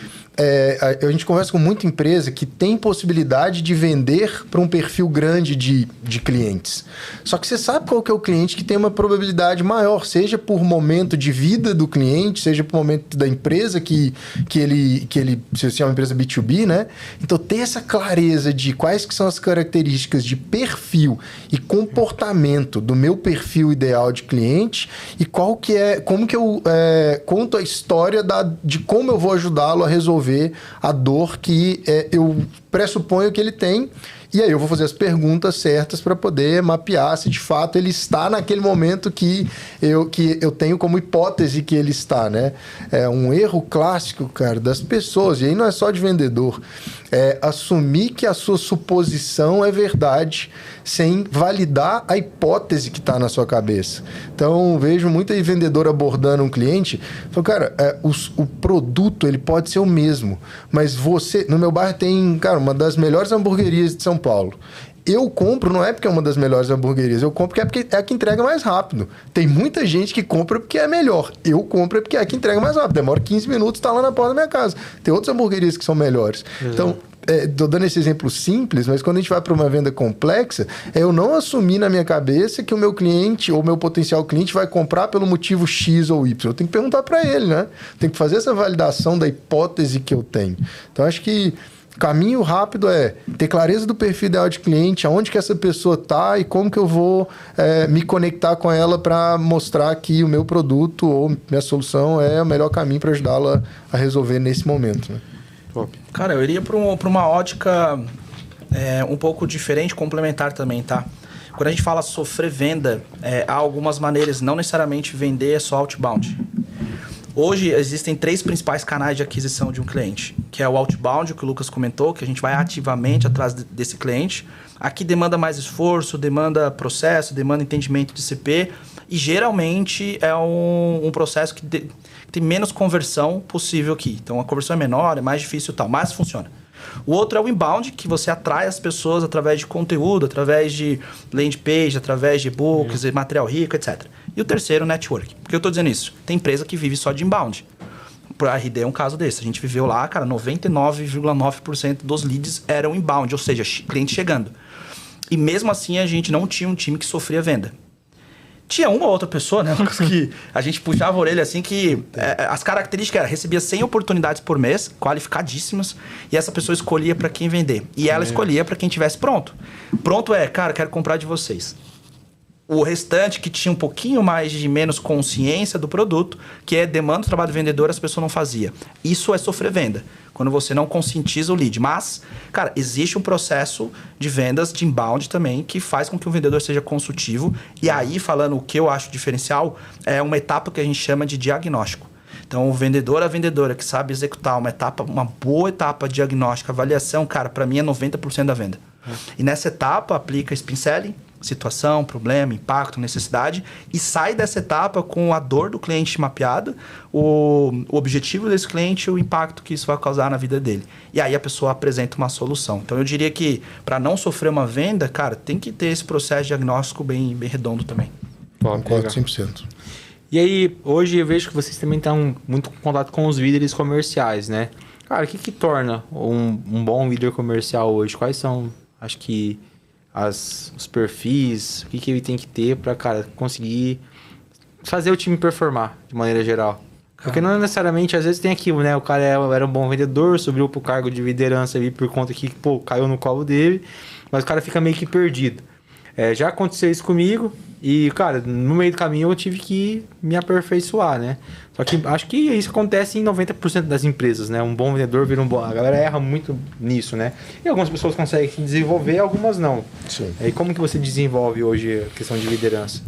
a gente conversa com muita empresa que tem possibilidade de vender para um perfil grande de clientes. Só que você sabe qual que é o cliente que tem uma probabilidade maior, seja por momento de vida do cliente, seja por momento da empresa que ele se é uma empresa B2B, né? Então, ter essa clareza de quais que são as características de perfil e comportamento do meu perfil ideal de cliente e como que eu conto a história de como eu vou ajudá-lo a resolver a dor que eu pressuponho que ele tem. E aí eu vou fazer as perguntas certas para poder mapear se de fato ele está naquele momento que eu tenho como hipótese que ele está, né? É um erro clássico, cara, das pessoas, e aí não é só de vendedor, é assumir que a sua suposição é verdade sem validar a hipótese que está na sua cabeça. Então, vejo muito vendedor abordando um cliente, falo, cara, o produto ele pode ser o mesmo, mas você, no meu bairro tem, cara, uma das melhores hamburguerias de São Paulo. Eu compro, não é porque é uma das melhores hamburguerias, eu compro porque é a que entrega mais rápido. Tem muita gente que compra porque é melhor. Eu compro porque é a que entrega mais rápido. Demora 15 minutos, está lá na porta da minha casa. Tem outras hamburguerias que são melhores. Então, tô dando esse exemplo simples, mas quando a gente vai para uma venda complexa, eu não assumir na minha cabeça que o meu cliente ou meu potencial cliente vai comprar pelo motivo X ou Y. Eu tenho que perguntar para ele, né? Tenho que fazer essa validação da hipótese que eu tenho. Então, acho que caminho rápido é ter clareza do perfil ideal de cliente, aonde que essa pessoa está e como que eu vou me conectar com ela para mostrar que o meu produto ou minha solução é o melhor caminho para ajudá-la a resolver nesse momento, né? Top. Cara, eu iria para uma ótica um pouco diferente, complementar também, tá? Quando a gente fala sofrer venda, há algumas maneiras, não necessariamente vender é só outbound. Hoje existem 3 principais canais de aquisição de um cliente, que é o outbound, que o Lucas comentou, que a gente vai ativamente atrás desse cliente. Aqui demanda mais esforço, demanda processo, demanda entendimento de CP e geralmente é um processo que tem menos conversão possível aqui. Então a conversão é menor, é mais difícil e tal, mas funciona. O outro é o inbound, que você atrai as pessoas através de conteúdo, através de landing page, através de e-books, material rico, etc. E o terceiro, o network. Por que eu estou dizendo isso? Tem empresa que vive só de inbound. A RD é um caso desse. A gente viveu lá, cara, 99,9% dos leads eram inbound, ou seja, cliente chegando. E mesmo assim a gente não tinha um time que sofria venda. Tinha uma ou outra pessoa, né, Lucas, que a gente puxava a orelha assim, que as características eram, recebia 100 oportunidades por mês, qualificadíssimas, e essa pessoa escolhia para quem vender. E ela escolhia para quem tivesse pronto. Pronto cara, quero comprar de vocês. O restante, que tinha um pouquinho mais de menos consciência do produto, que é demanda do trabalho do vendedor, as pessoas não faziam. Isso é sofrer venda, quando você não conscientiza o lead. Mas, cara, existe um processo de vendas de inbound também, que faz com que o vendedor seja consultivo. E aí, falando o que eu acho diferencial, é uma etapa que a gente chama de diagnóstico. Então, o vendedor, a vendedora que sabe executar uma boa etapa de diagnóstico, avaliação, cara, para mim é 90% da venda. E nessa etapa, aplica spin selling, situação, problema, impacto, necessidade, e sai dessa etapa com a dor do cliente mapeada, o objetivo desse cliente e o impacto que isso vai causar na vida dele. E aí a pessoa apresenta uma solução. Então eu diria que para não sofrer uma venda, cara, tem que ter esse processo de diagnóstico bem redondo também. Concordo 100%. E aí, hoje eu vejo que vocês também estão muito em contato com os líderes comerciais, né? Cara, o que torna um bom líder comercial hoje? Quais são, acho que, os perfis, o que ele tem que ter para, cara, conseguir fazer o time performar de maneira geral? Porque não necessariamente, às vezes tem aquilo, né? O cara era um bom vendedor, subiu pro cargo de liderança ali por conta que, pô, caiu no colo dele, mas o cara fica meio que perdido. Já aconteceu isso comigo e, cara, no meio do caminho eu tive que me aperfeiçoar, né? Só que acho que isso acontece em 90% das empresas, né? Um bom vendedor vira um bom... A galera erra muito nisso, né? E algumas pessoas conseguem se desenvolver, algumas não. Sim. E como que você desenvolve hoje a questão de liderança?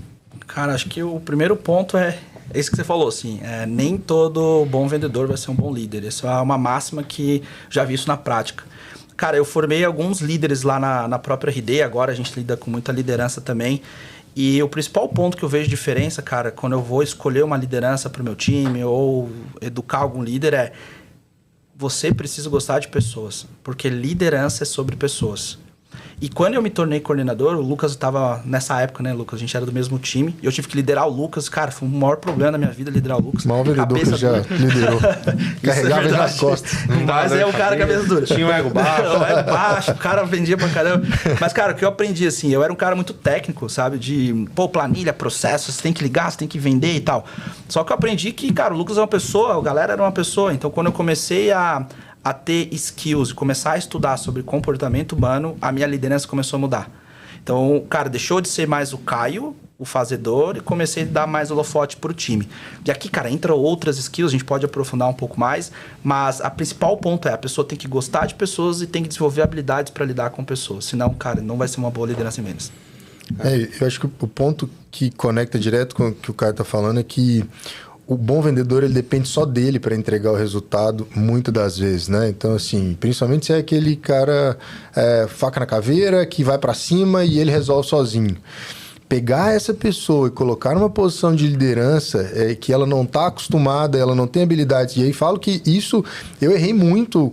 Cara, acho que o primeiro ponto é isso que você falou, assim, nem todo bom vendedor vai ser um bom líder. Isso é uma máxima que já vi isso na prática. Cara, eu formei alguns líderes lá na própria RD, agora a gente lida com muita liderança também. E o principal ponto que eu vejo diferença, cara, quando eu vou escolher uma liderança para o meu time ou educar algum líder você precisa gostar de pessoas, porque liderança é sobre pessoas. E quando eu me tornei coordenador, o Lucas estava nessa época, né, Lucas? A gente era do mesmo time. E eu tive que liderar o Lucas. Cara, foi o maior problema da minha vida liderar o Lucas. O maior vendedor que já liderou. Carregava ele nas costas. Mas é o cara cabeça dura. Tinha um ego baixo. O ego baixo, o cara vendia pra caramba. Mas, cara, o que eu aprendi, assim, eu era um cara muito técnico, sabe? De, planilha, processo, você tem que ligar, você tem que vender e tal. Só que eu aprendi que, cara, o Lucas é uma pessoa, a galera era uma pessoa. Então, quando eu comecei a ter skills e começar a estudar sobre comportamento humano, a minha liderança começou a mudar. Então, cara, deixou de ser mais o Caio, o fazedor, e comecei a dar mais holofote pro time. E aqui, cara, entra outras skills, a gente pode aprofundar um pouco mais, mas a principal ponto a pessoa tem que gostar de pessoas e tem que desenvolver habilidades para lidar com pessoas. Senão, cara, não vai ser uma boa liderança em vendas. Eu acho que o ponto que conecta direto com o que o Caio tá falando é que o bom vendedor, ele depende só dele para entregar o resultado, muitas das vezes, né? Então, assim, principalmente se é aquele cara faca na caveira, que vai para cima e ele resolve sozinho. Pegar essa pessoa e colocar numa posição de liderança que ela não está acostumada, ela não tem habilidades. E aí falo que isso eu errei muito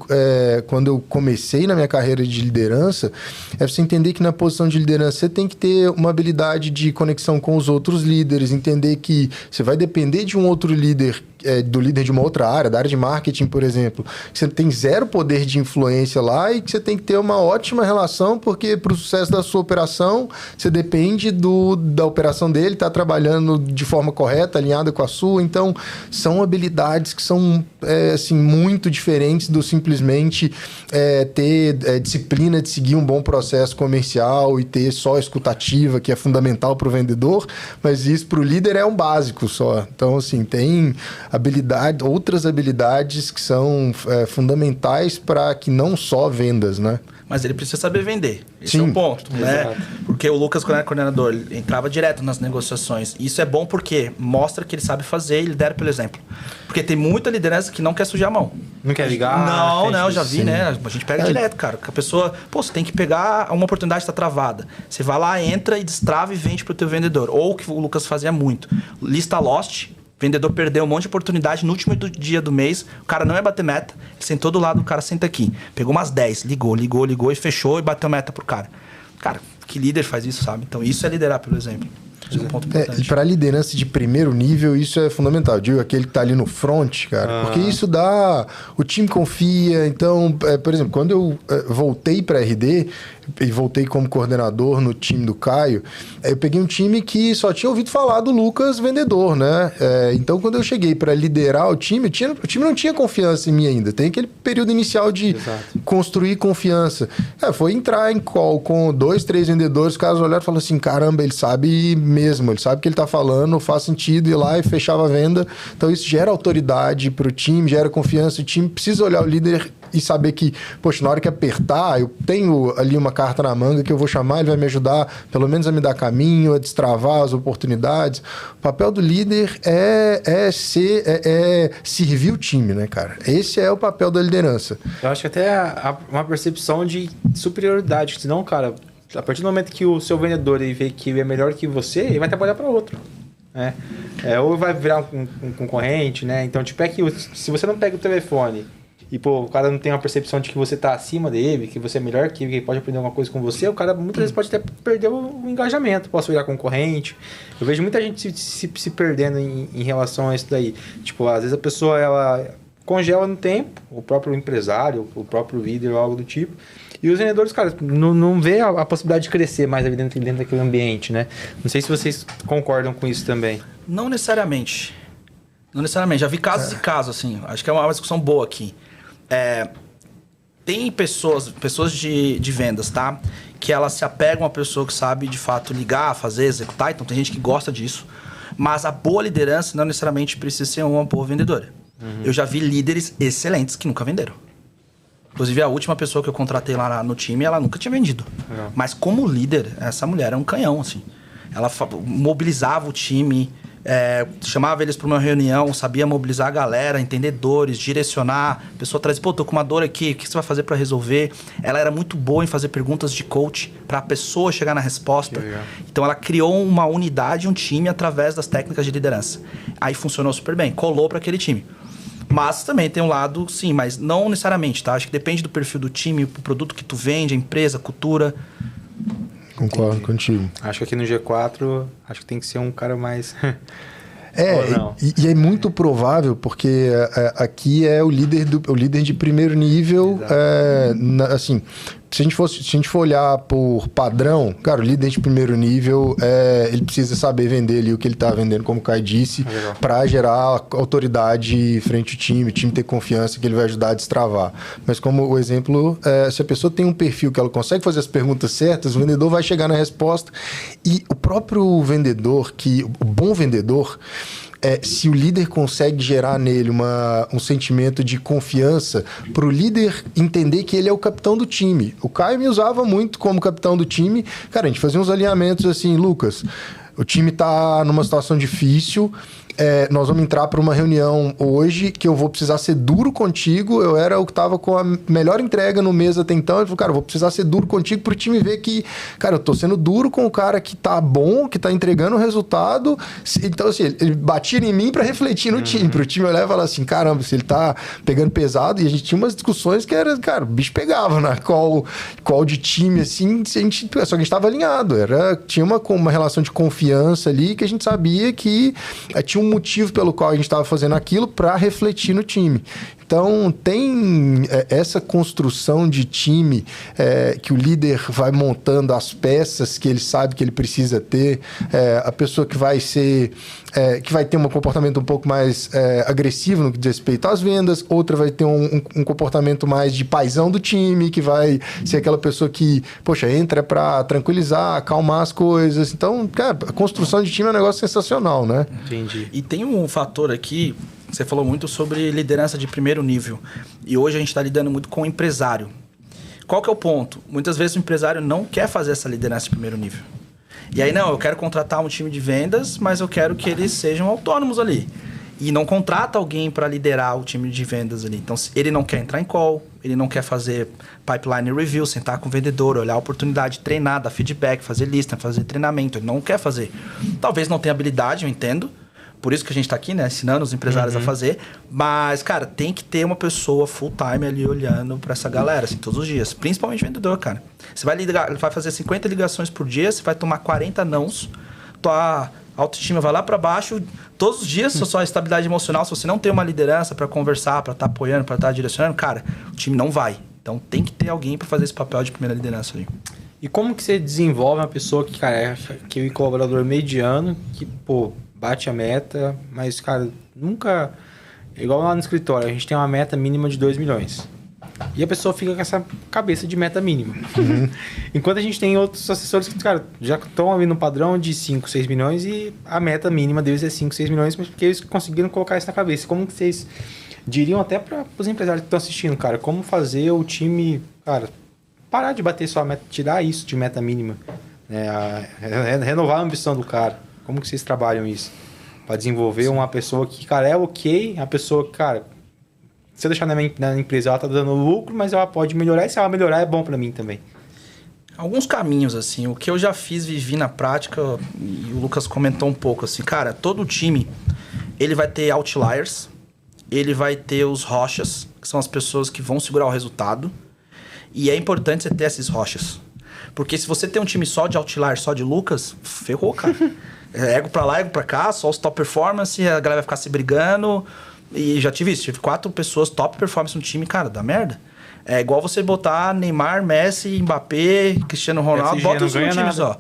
quando eu comecei na minha carreira de liderança. É você entender que na posição de liderança você tem que ter uma habilidade de conexão com os outros líderes, entender que você vai depender de um outro líder, do líder de uma outra área, da área de marketing, por exemplo, que você tem zero poder de influência lá e que você tem que ter uma ótima relação, porque para o sucesso da sua operação, você depende da operação dele, estar trabalhando de forma correta, alinhada com a sua. Então, são habilidades que são assim, muito diferentes do simplesmente ter disciplina de seguir um bom processo comercial e ter só escutativa, que é fundamental para o vendedor, mas isso para o líder é um básico só. Então, assim, tem outras habilidades que são fundamentais para que não só vendas, né? Mas ele precisa saber vender. Esse Sim, é o ponto, né? exato. Porque o Lucas, quando era coordenador, ele entrava direto nas negociações. Isso é bom porque mostra que ele sabe fazer e lidera pelo exemplo. Porque tem muita liderança que não quer sujar a mão. Não quer ligar? Não, já vi, sim. né? A gente pega direto, cara. Que a pessoa, você tem que pegar uma oportunidade que está travada. Você vai lá, entra e destrava e vende pro teu vendedor. Ou o que o Lucas fazia muito. Lista lost. Vendedor perdeu um monte de oportunidade no último dia do mês. O cara não ia bater meta. Ele sentou do lado, o cara senta aqui. Pegou umas 10, ligou e fechou e bateu meta pro cara. Cara, que líder faz isso, sabe? Então isso é liderar pelo exemplo. Isso é um ponto importante. E para liderança de primeiro nível, isso é fundamental. Eu digo aquele que tá ali no front, cara. Porque isso dá... O time confia. Então, por exemplo, quando eu voltei para RD... e voltei como coordenador no time do Caio, eu peguei um time que só tinha ouvido falar do Lucas vendedor, né? Então, quando eu cheguei para liderar o time não tinha confiança em mim ainda. Tem aquele período inicial de construir confiança. Foi entrar em call com 2, 3 vendedores, os caras olharam e falaram assim, caramba, ele sabe mesmo, ele sabe o que ele tá falando, faz sentido ir lá e fechava a venda. Então, isso gera autoridade pro time, gera confiança. O time precisa olhar o líder e saber que, poxa, na hora que apertar, eu tenho ali uma carta na manga que eu vou chamar, ele vai me ajudar, pelo menos a me dar caminho, a destravar as oportunidades. O papel do líder é servir o time, né, cara? Esse é o papel da liderança. Eu acho que até uma percepção de superioridade, senão, cara, a partir do momento que o seu vendedor ele vê que ele é melhor que você, ele vai trabalhar para outro. Ou vai virar um concorrente, né? Então, tipo, se você não pega o telefone e, pô, o cara não tem uma percepção de que você tá acima dele, que você é melhor que ele pode aprender alguma coisa com você, o cara muitas vezes pode até perder o engajamento, posso virar concorrente. Eu vejo muita gente se perdendo em relação a isso daí. Tipo, às vezes a pessoa, ela congela no tempo, o próprio empresário, o próprio líder ou algo do tipo, e os vendedores, cara, não vê a possibilidade de crescer mais ali dentro daquele ambiente, né? Não sei se vocês concordam com isso também. Não necessariamente. Já vi casos e casos, assim. Acho que é uma discussão boa aqui. Tem pessoas de vendas, tá? Que elas se apegam a pessoa que sabe, de fato, ligar, fazer, executar. Então, tem gente que gosta disso. Mas a boa liderança não necessariamente precisa ser uma boa vendedora. Eu já vi líderes excelentes que nunca venderam. Inclusive, a última pessoa que eu contratei lá no time, ela nunca tinha vendido. Mas como líder, essa mulher era um canhão, assim. Ela mobilizava o time, chamava eles para uma reunião, sabia mobilizar a galera, entendedores, direcionar. A pessoa traz, pô, tô com uma dor aqui, o que você vai fazer para resolver? Ela era muito boa em fazer perguntas de coach para a pessoa chegar na resposta. Então, ela criou uma unidade, um time através das técnicas de liderança. Aí funcionou super bem, colou para aquele time. Mas também tem um lado, sim, mas não necessariamente, tá? Acho que depende do perfil do time, o produto que tu vende, a empresa, a cultura. Concordo contigo. Acho que aqui no G4, acho que tem que ser um cara mais... E é muito provável, porque aqui é o líder de primeiro nível, assim... Se a gente for olhar por padrão, cara, o líder de primeiro nível, ele precisa saber vender ali o que ele está vendendo, como o Caio disse, para gerar autoridade frente ao time, o time ter confiança que ele vai ajudar a destravar. Mas como o exemplo, se a pessoa tem um perfil que ela consegue fazer as perguntas certas, o vendedor vai chegar na resposta. E o próprio vendedor, o bom vendedor... se o líder consegue gerar nele um sentimento de confiança, para o líder entender que ele é o capitão do time. O Caio me usava muito como capitão do time. Cara, a gente fazia uns alinhamentos assim, Lucas, o time tá numa situação difícil, nós vamos entrar para uma reunião hoje que eu vou precisar ser duro contigo. Eu era o que estava com a melhor entrega no mês até então. Ele falou, cara, eu vou precisar ser duro contigo para o time ver que, cara, eu tô sendo duro com o cara que tá bom, que tá entregando o resultado. Então, assim, ele batia em mim para refletir no time, para o time olhar e falar assim, caramba, se ele tá pegando pesado. E a gente tinha umas discussões que era, cara, o bicho pegava na call de time, assim, só que a gente estava alinhado. Tinha uma relação de confiança ali que a gente sabia que tinha um motivo pelo qual a gente estava fazendo aquilo para refletir no time. Então, tem essa construção de time que o líder vai montando as peças que ele sabe que ele precisa ter, a pessoa que vai ter um comportamento um pouco mais agressivo no que diz respeito às vendas, outra vai ter um comportamento mais de paizão do time, que vai ser aquela pessoa que, poxa, entra para tranquilizar, acalmar as coisas. Então, cara, a construção de time é um negócio sensacional, né? Entendi. E tem um fator aqui você falou muito sobre liderança de primeiro nível. E hoje a gente está lidando muito com o empresário. Qual que é o ponto? Muitas vezes o empresário não quer fazer essa liderança de primeiro nível. E aí, não, eu quero contratar um time de vendas, mas eu quero que eles sejam autônomos ali. E não contrata alguém para liderar o time de vendas ali. Então, ele não quer entrar em call, ele não quer fazer pipeline review, sentar com o vendedor, olhar a oportunidade, treinar, dar feedback, fazer lista, fazer treinamento. Ele não quer fazer. Talvez não tenha habilidade, eu entendo. Por isso que a gente está aqui, né? Ensinando os empresários a fazer. Mas, cara, tem que ter uma pessoa full time ali olhando para essa galera, assim, todos os dias. Principalmente vendedor, cara. Você vai ligar, vai fazer 50 ligações por dia, você vai tomar 40 nãos. Tua autoestima vai lá para baixo. Todos os dias, sua estabilidade emocional, se você não tem uma liderança para conversar, para estar apoiando, para estar direcionando, cara, o time não vai. Então, tem que ter alguém para fazer esse papel de primeira liderança ali. E como que você desenvolve uma pessoa que, cara, que é um colaborador mediano, que, pô, bate a meta, mas, cara, nunca... Igual lá no escritório, a gente tem uma meta mínima de 2 milhões. E a pessoa fica com essa cabeça de meta mínima. Enquanto a gente tem outros assessores que, cara, já estão ali no padrão de 5, 6 milhões e a meta mínima deles é 5, 6 milhões, mas porque eles conseguiram colocar isso na cabeça. Como que vocês diriam até para os empresários que estão assistindo, cara, como fazer o time, cara, parar de bater só a meta, tirar isso de meta mínima, né? Renovar a ambição do cara. Como que vocês trabalham isso? Para desenvolver uma pessoa que, cara, é ok, a pessoa que, cara, se eu deixar na empresa, ela tá dando lucro, mas ela pode melhorar, e se ela melhorar, é bom para mim também. Alguns caminhos, assim, o que eu já fiz, vivi na prática, e o Lucas comentou um pouco, assim, cara, todo time, ele vai ter outliers, ele vai ter os rochas, que são as pessoas que vão segurar o resultado, e é importante você ter esses rochas. Porque se você tem um time só de outliers, só de Lucas, ferrou, cara. Ego pra lá, ego pra cá, só os top performance, a galera vai ficar se brigando. E já tive isso, tive 4 pessoas top performance no time, cara, dá merda. É igual você botar Neymar, Messi, Mbappé, Cristiano Ronaldo, bota os no time só.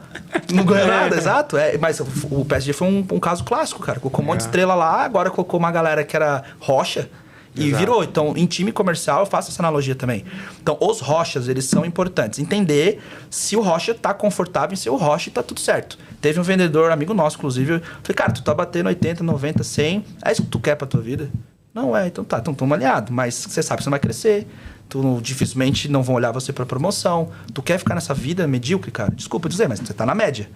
Não ganha nada, exato. Mas o PSG foi um caso clássico, cara. Colocou um monte de estrela lá, agora colocou uma galera que era rocha. E exato. Virou. Então, em time comercial, eu faço essa analogia também. Então, os rochas, eles são importantes. Entender se o rocha tá confortável em ser o rocha e tá tudo certo. Teve um vendedor, amigo nosso, inclusive, eu falei, cara, tu tá batendo 80, 90, 100, é isso que tu quer pra tua vida? Não é, então tá, então tamo alinhado. Mas você sabe que você não vai crescer, tu dificilmente não vão olhar você pra promoção. Tu quer ficar nessa vida medíocre, cara? Desculpa dizer, mas você tá na média.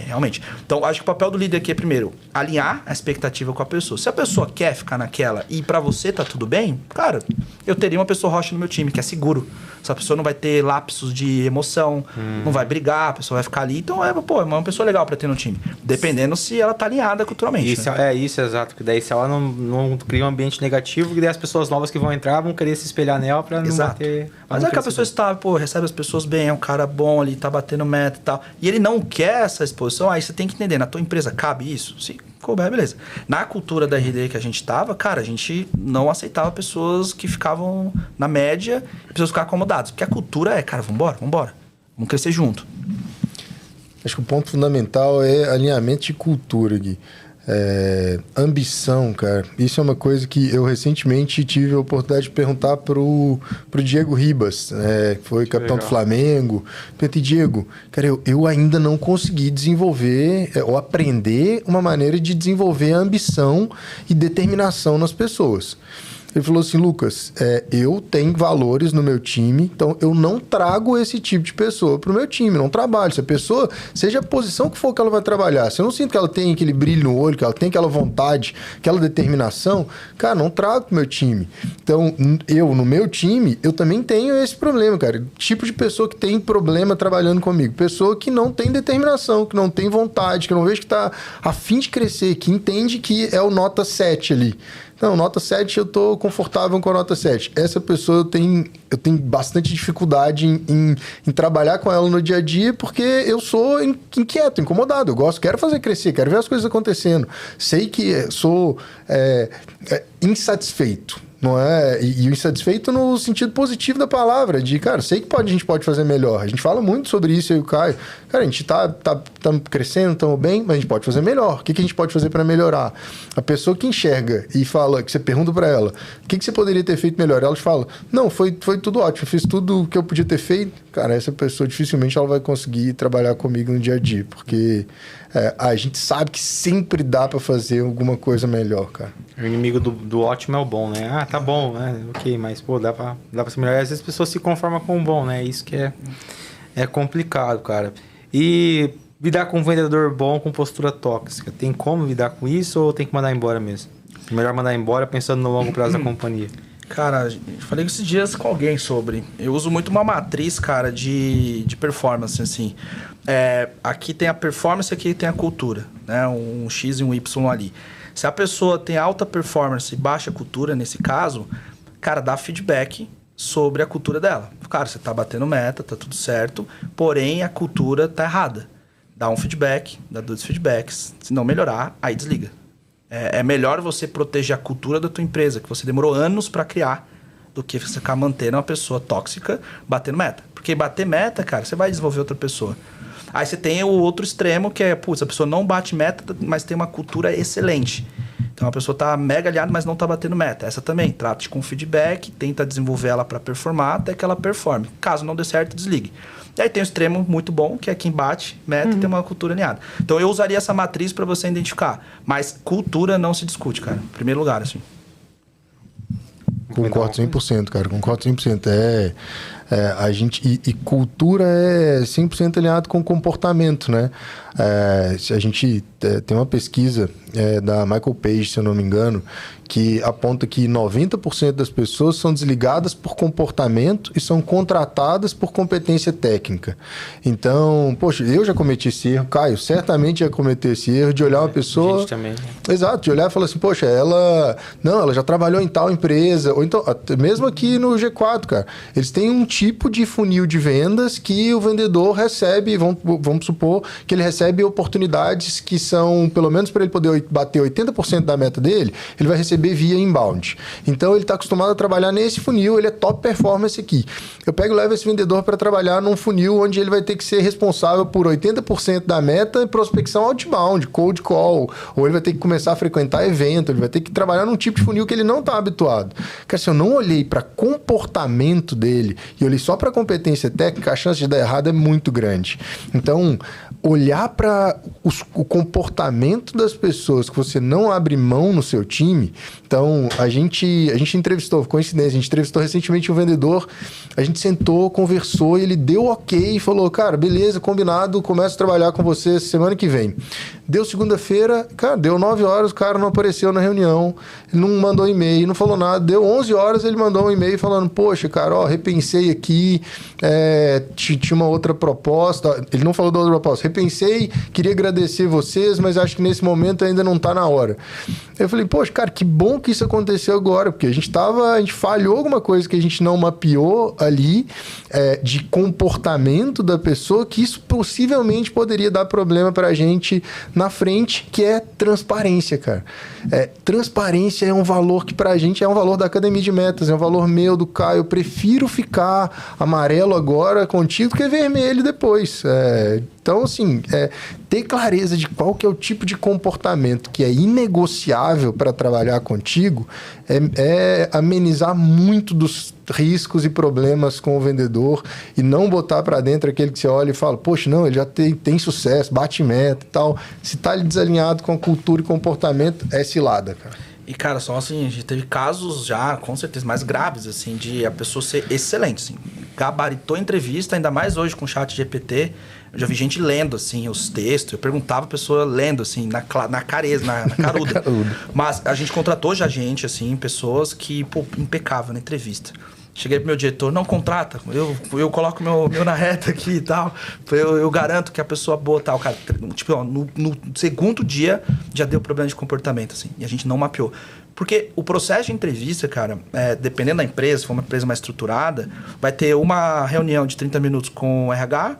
Realmente. Então, acho que o papel do líder aqui é, primeiro, alinhar a expectativa com a pessoa. Se a pessoa quer ficar naquela e pra você tá tudo bem, cara, eu teria uma pessoa rocha no meu time, que é seguro. Essa pessoa não vai ter lapsos de emoção, não vai brigar, a pessoa vai ficar ali. Então, é uma pessoa legal pra ter no time. Dependendo se ela tá alinhada culturalmente. Isso, né? Isso, exato. Porque daí, se ela não cria um ambiente negativo, que daí as pessoas novas que vão entrar vão querer se espelhar nela pra não bater... Mas é que a pessoa está, recebe as pessoas bem, é um cara bom ali, tá batendo meta e tal. E ele não quer essa exposição, aí você tem que entender, na tua empresa cabe isso? Sim, couber, beleza. Na cultura da RD que a gente tava, cara, a gente não aceitava pessoas que ficavam na média e pessoas ficavam acomodadas. Porque a cultura é, cara, vambora. Vamos crescer junto. Acho que o ponto fundamental é alinhamento de cultura, Gui. Ambição, cara. Isso é uma coisa que eu recentemente tive a oportunidade de perguntar pro Diego Ribas, que foi capitão do Flamengo. Perguntei, Diego, cara, eu ainda não consegui desenvolver ou aprender uma maneira de desenvolver a ambição e determinação nas pessoas. Ele falou assim, Lucas, eu tenho valores no meu time, então eu não trago esse tipo de pessoa pro meu time, não trabalho. Se a pessoa, seja a posição que for que ela vai trabalhar, se eu não sinto que ela tem aquele brilho no olho, que ela tem aquela vontade, aquela determinação, cara, não trago pro meu time. Então, no meu time, eu também tenho esse problema, cara. Tipo de pessoa que tem problema trabalhando comigo. Pessoa que não tem determinação, que não tem vontade, que eu não vejo que tá a fim de crescer, que entende que é o nota 7 ali. Não, nota 7, eu tô confortável com a nota 7. Essa pessoa eu tenho bastante dificuldade em trabalhar com ela no dia a dia, porque eu sou inquieto, incomodado. Eu quero fazer crescer, quero ver as coisas acontecendo. Sei que sou insatisfeito. Não é? E o insatisfeito no sentido positivo da palavra, de, cara, sei que a gente pode fazer melhor. A gente fala muito sobre isso, eu e o Caio. Cara, a gente tá estamos crescendo, estamos bem, mas a gente pode fazer melhor. O que a gente pode fazer para melhorar? A pessoa que enxerga e fala, que você pergunta para ela, o que você poderia ter feito melhor? Ela te fala, não, foi tudo ótimo, fiz tudo o que eu podia ter feito. Cara, essa pessoa dificilmente ela vai conseguir trabalhar comigo no dia a dia, porque a gente sabe que sempre dá para fazer alguma coisa melhor, cara. O inimigo do ótimo é o bom, né? Ah, tá bom, né? Ok, mas pô, dá pra ser melhor. Às vezes as pessoas se conformam com o bom, né? Isso que é complicado, cara. E lidar com um vendedor bom com postura tóxica, tem como lidar com isso ou tem que mandar embora mesmo? Melhor mandar embora pensando no longo prazo da companhia. Cara, eu falei esses dias com alguém sobre. Eu uso muito uma matriz, cara, de performance, assim. Aqui tem a performance, aqui tem a cultura, né? Um X e um Y ali. Se a pessoa tem alta performance e baixa cultura, nesse caso, cara, dá feedback sobre a cultura dela. Cara, você tá batendo meta, tá tudo certo, porém a cultura tá errada. Dá um feedback, dá 2 feedbacks. Se não melhorar, aí desliga. É melhor você proteger a cultura da tua empresa, que você demorou anos para criar, do que você ficar mantendo uma pessoa tóxica batendo meta. Porque bater meta, cara, você vai desenvolver outra pessoa. Aí você tem o outro extremo, que é, putz, a pessoa não bate meta, mas tem uma cultura excelente. Então a pessoa tá mega aliada, mas não tá batendo meta. Essa também, trate com feedback, tenta desenvolver ela para performar até que ela performe. Caso não dê certo, desligue. E aí tem o extremo muito bom, que é quem bate meta e tem uma cultura alinhada. Então eu usaria essa matriz para você identificar. Mas cultura não se discute, cara. Em primeiro lugar, assim. Concordo 100%, cara. Concordo 100%. A gente, e cultura é 100% alinhado com comportamento, né? A gente tem uma pesquisa da Michael Page, se eu não me engano, que aponta que 90% das pessoas são desligadas por comportamento e são contratadas por competência técnica. Então, poxa, eu já cometi esse erro, Caio certamente já cometeu esse erro de olhar uma pessoa... A gente também. Exato, de olhar e falar assim, poxa, ela já trabalhou em tal empresa, ou então, mesmo aqui no G4, cara, eles têm um tipo de funil de vendas que o vendedor recebe, vamos supor que ele recebe oportunidades que são, pelo menos para ele poder bater 80% da meta dele, ele vai receber via inbound. Então ele está acostumado a trabalhar nesse funil, ele é top performance aqui. Eu pego e levo esse vendedor para trabalhar num funil onde ele vai ter que ser responsável por 80% da meta e prospecção outbound, cold call, ou ele vai ter que começar a frequentar evento, ele vai ter que trabalhar num tipo de funil que ele não está habituado. Cara, se eu não olhei para comportamento dele e olhei só para competência técnica, a chance de dar errado é muito grande. Então, olhar para o comportamento das pessoas que você não abre mão no seu time. Então, a gente entrevistou, coincidência, a gente entrevistou recentemente um vendedor, a gente sentou, conversou, e ele deu ok e falou, cara, beleza, combinado, começo a trabalhar com você semana que vem. Deu segunda-feira, cara, deu 9 horas, o cara não apareceu na reunião, ele não mandou e-mail, não falou nada, deu 11 horas, ele mandou um e-mail falando, poxa, cara, repensei aqui, tinha uma outra proposta, ele não falou da outra proposta, repensei, queria agradecer vocês, mas acho que nesse momento ainda não tá na hora. Eu falei, poxa, cara, que bom que isso aconteceu agora, porque a gente falhou alguma coisa que a gente não mapeou ali, de comportamento da pessoa, que isso possivelmente poderia dar problema pra gente na frente, que é transparência, cara. Transparência é um valor que pra gente é um valor da Academia de Metas, é um valor meu, do Caio. Eu prefiro ficar amarelo agora contigo do que vermelho depois. Então, assim, ter clareza de qual que é o tipo de comportamento que é inegociável para trabalhar contigo é amenizar muito dos riscos e problemas com o vendedor e não botar para dentro aquele que você olha e fala, poxa, não, ele já tem sucesso, bate meta e tal. Se tá desalinhado com a cultura e comportamento, é cilada, cara. E, cara, só assim, a gente teve casos já, com certeza, mais graves, assim, de a pessoa ser excelente, assim. Gabaritou a entrevista, ainda mais hoje com o chat GPT. Eu já vi gente lendo, assim, os textos. Eu perguntava a pessoa lendo, assim, na careza, na caruda. Mas a gente contratou já gente, assim, pessoas que, pô, impecável na entrevista. Cheguei pro meu diretor, não contrata, eu coloco meu na reta aqui e tal, eu garanto que a pessoa boa tal, cara, tipo, no segundo dia já deu problema de comportamento, assim, e a gente não mapeou. Porque o processo de entrevista, cara, dependendo da empresa, se for uma empresa mais estruturada, vai ter uma reunião de 30 minutos com o RH,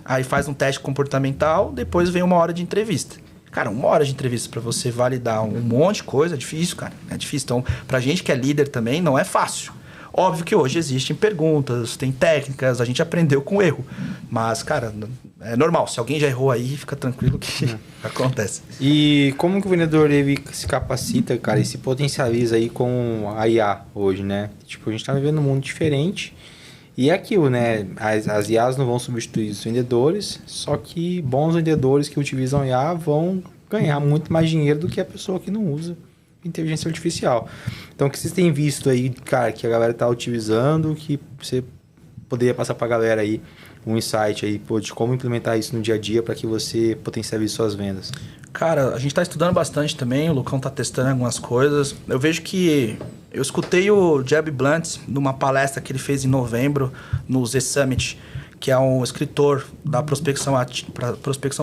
aí faz um teste comportamental, depois vem 1 hora de entrevista. Cara, 1 hora de entrevista para você validar um monte de coisa é difícil, cara, é difícil. Então, pra gente que é líder também, não é fácil. Óbvio que hoje existem perguntas, tem técnicas, a gente aprendeu com o erro. Mas, cara, é normal. Se alguém já errou aí, fica tranquilo que acontece. E como que o vendedor ele se capacita, cara, e se potencializa aí com a IA hoje, né? Tipo, a gente tá vivendo um mundo diferente e é aquilo, né? As IAs não vão substituir os vendedores, só que bons vendedores que utilizam a IA vão ganhar muito mais dinheiro do que a pessoa que não usa inteligência artificial. Então, o que vocês têm visto aí, cara, que a galera tá utilizando, que você poderia passar pra galera aí um insight aí, pô, de como implementar isso no dia a dia para que você potencialize suas vendas? Cara, a gente tá estudando bastante também, o Lucão tá testando algumas coisas. Eu vejo que... Eu escutei o Jeb Blunt numa palestra que ele fez em novembro no Z Summit, que é um escritor da prospecção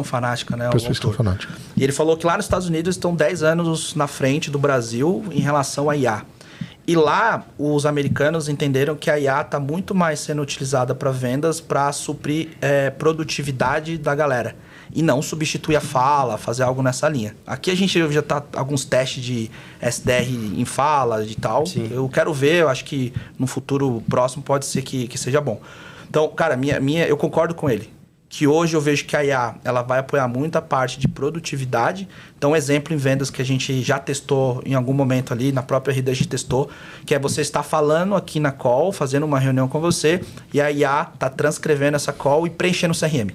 fanática, né? Prospecção fanática. E ele falou que lá nos Estados Unidos estão 10 anos na frente do Brasil em relação à IA. E lá, os americanos entenderam que a IA está muito mais sendo utilizada para vendas para suprir produtividade da galera. E não substituir a fala, fazer algo nessa linha. Aqui a gente já está alguns testes de SDR em fala e tal. Sim. Eu quero ver, eu acho que no futuro próximo pode ser que seja bom. Então, cara, eu concordo com ele. Que hoje eu vejo que a IA ela vai apoiar muito a parte de produtividade. Então, um exemplo em vendas que a gente já testou em algum momento ali, na própria RD a gente testou, que é você estar falando aqui na call, fazendo uma reunião com você, e a IA está transcrevendo essa call e preenchendo o CRM.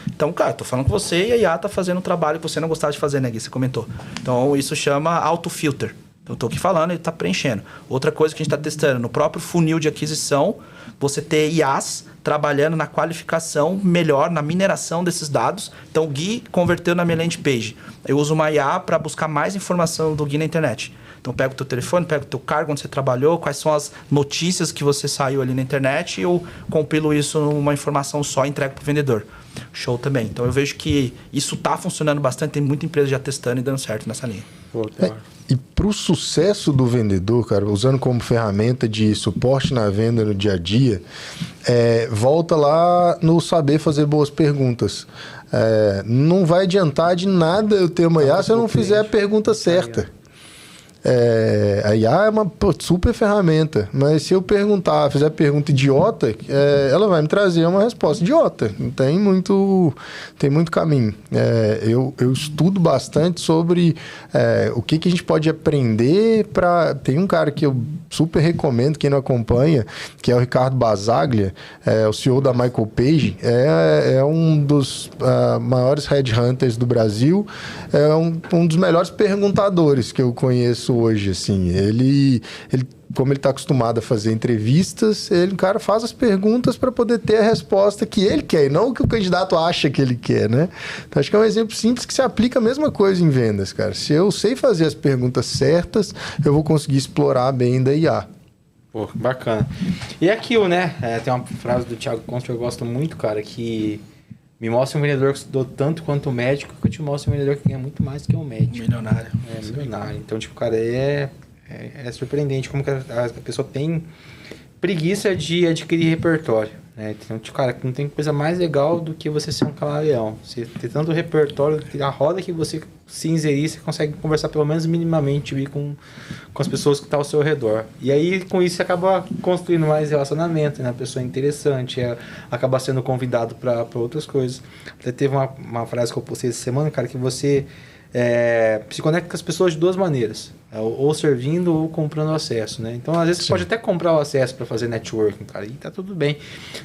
Então, cara, tô falando com você e a IA tá fazendo um trabalho que você não gostava de fazer, né, Gui? Você comentou. Então, isso chama autofilter. Então, eu tô aqui falando e ele tá preenchendo. Outra coisa que a gente tá testando, no próprio funil de aquisição, você ter IAs trabalhando na qualificação melhor, na mineração desses dados. Então, o Gui converteu na minha landing page. Eu uso uma IA para buscar mais informação do Gui na internet. Então, pega o teu telefone, pega o teu cargo, onde você trabalhou, quais são as notícias que você saiu ali na internet, e eu compilo isso numa informação só e entrego para o vendedor. Show também. Então, eu vejo que isso está funcionando bastante, tem muita empresa já testando e dando certo nessa linha. E para o sucesso do vendedor, cara, usando como ferramenta de suporte na venda no dia a dia, volta lá no saber fazer boas perguntas. Não vai adiantar de nada eu ter uma IA se eu não fizer a pergunta certa. A IA é uma super ferramenta, mas se eu fizer pergunta idiota, ela vai me trazer uma resposta idiota. Não tem muito caminho. Eu estudo bastante sobre o que a gente pode aprender para... Tem um cara que eu super recomendo, quem não acompanha, que é o Ricardo Basaglia, o CEO da Michael Page, é um dos maiores headhunters do Brasil, é um dos melhores perguntadores que eu conheço hoje, assim. Ele como ele está acostumado a fazer entrevistas, o cara faz as perguntas para poder ter a resposta que ele quer, e não o que o candidato acha que ele quer, né? Então, acho que é um exemplo simples que se aplica a mesma coisa em vendas, cara. Se eu sei fazer as perguntas certas, eu vou conseguir explorar bem da IA. Pô, bacana. E aquilo, né? Tem uma frase do Thiago Conte que eu gosto muito, cara, que... Me mostra um vendedor que estudou tanto quanto o médico, que eu te mostro um vendedor que ganha muito mais que um médico. Milionário. Milionário. Então, tipo, cara, é surpreendente como que a pessoa tem preguiça de adquirir repertório. Né? Então, tipo, cara, não tem coisa mais legal do que você ser um camaleão. Você ter tanto repertório, a roda que você se inserir, você consegue conversar pelo menos minimamente com as pessoas que estão ao seu redor. E aí, com isso, você acaba construindo mais relacionamento, né? A pessoa é interessante, acaba sendo convidado para outras coisas. Até teve uma frase que eu postei essa semana, cara, que você se conecta com as pessoas de duas maneiras. Ou servindo ou comprando acesso, né? Então, às vezes, você pode até comprar o acesso para fazer networking, cara, e tá tudo bem.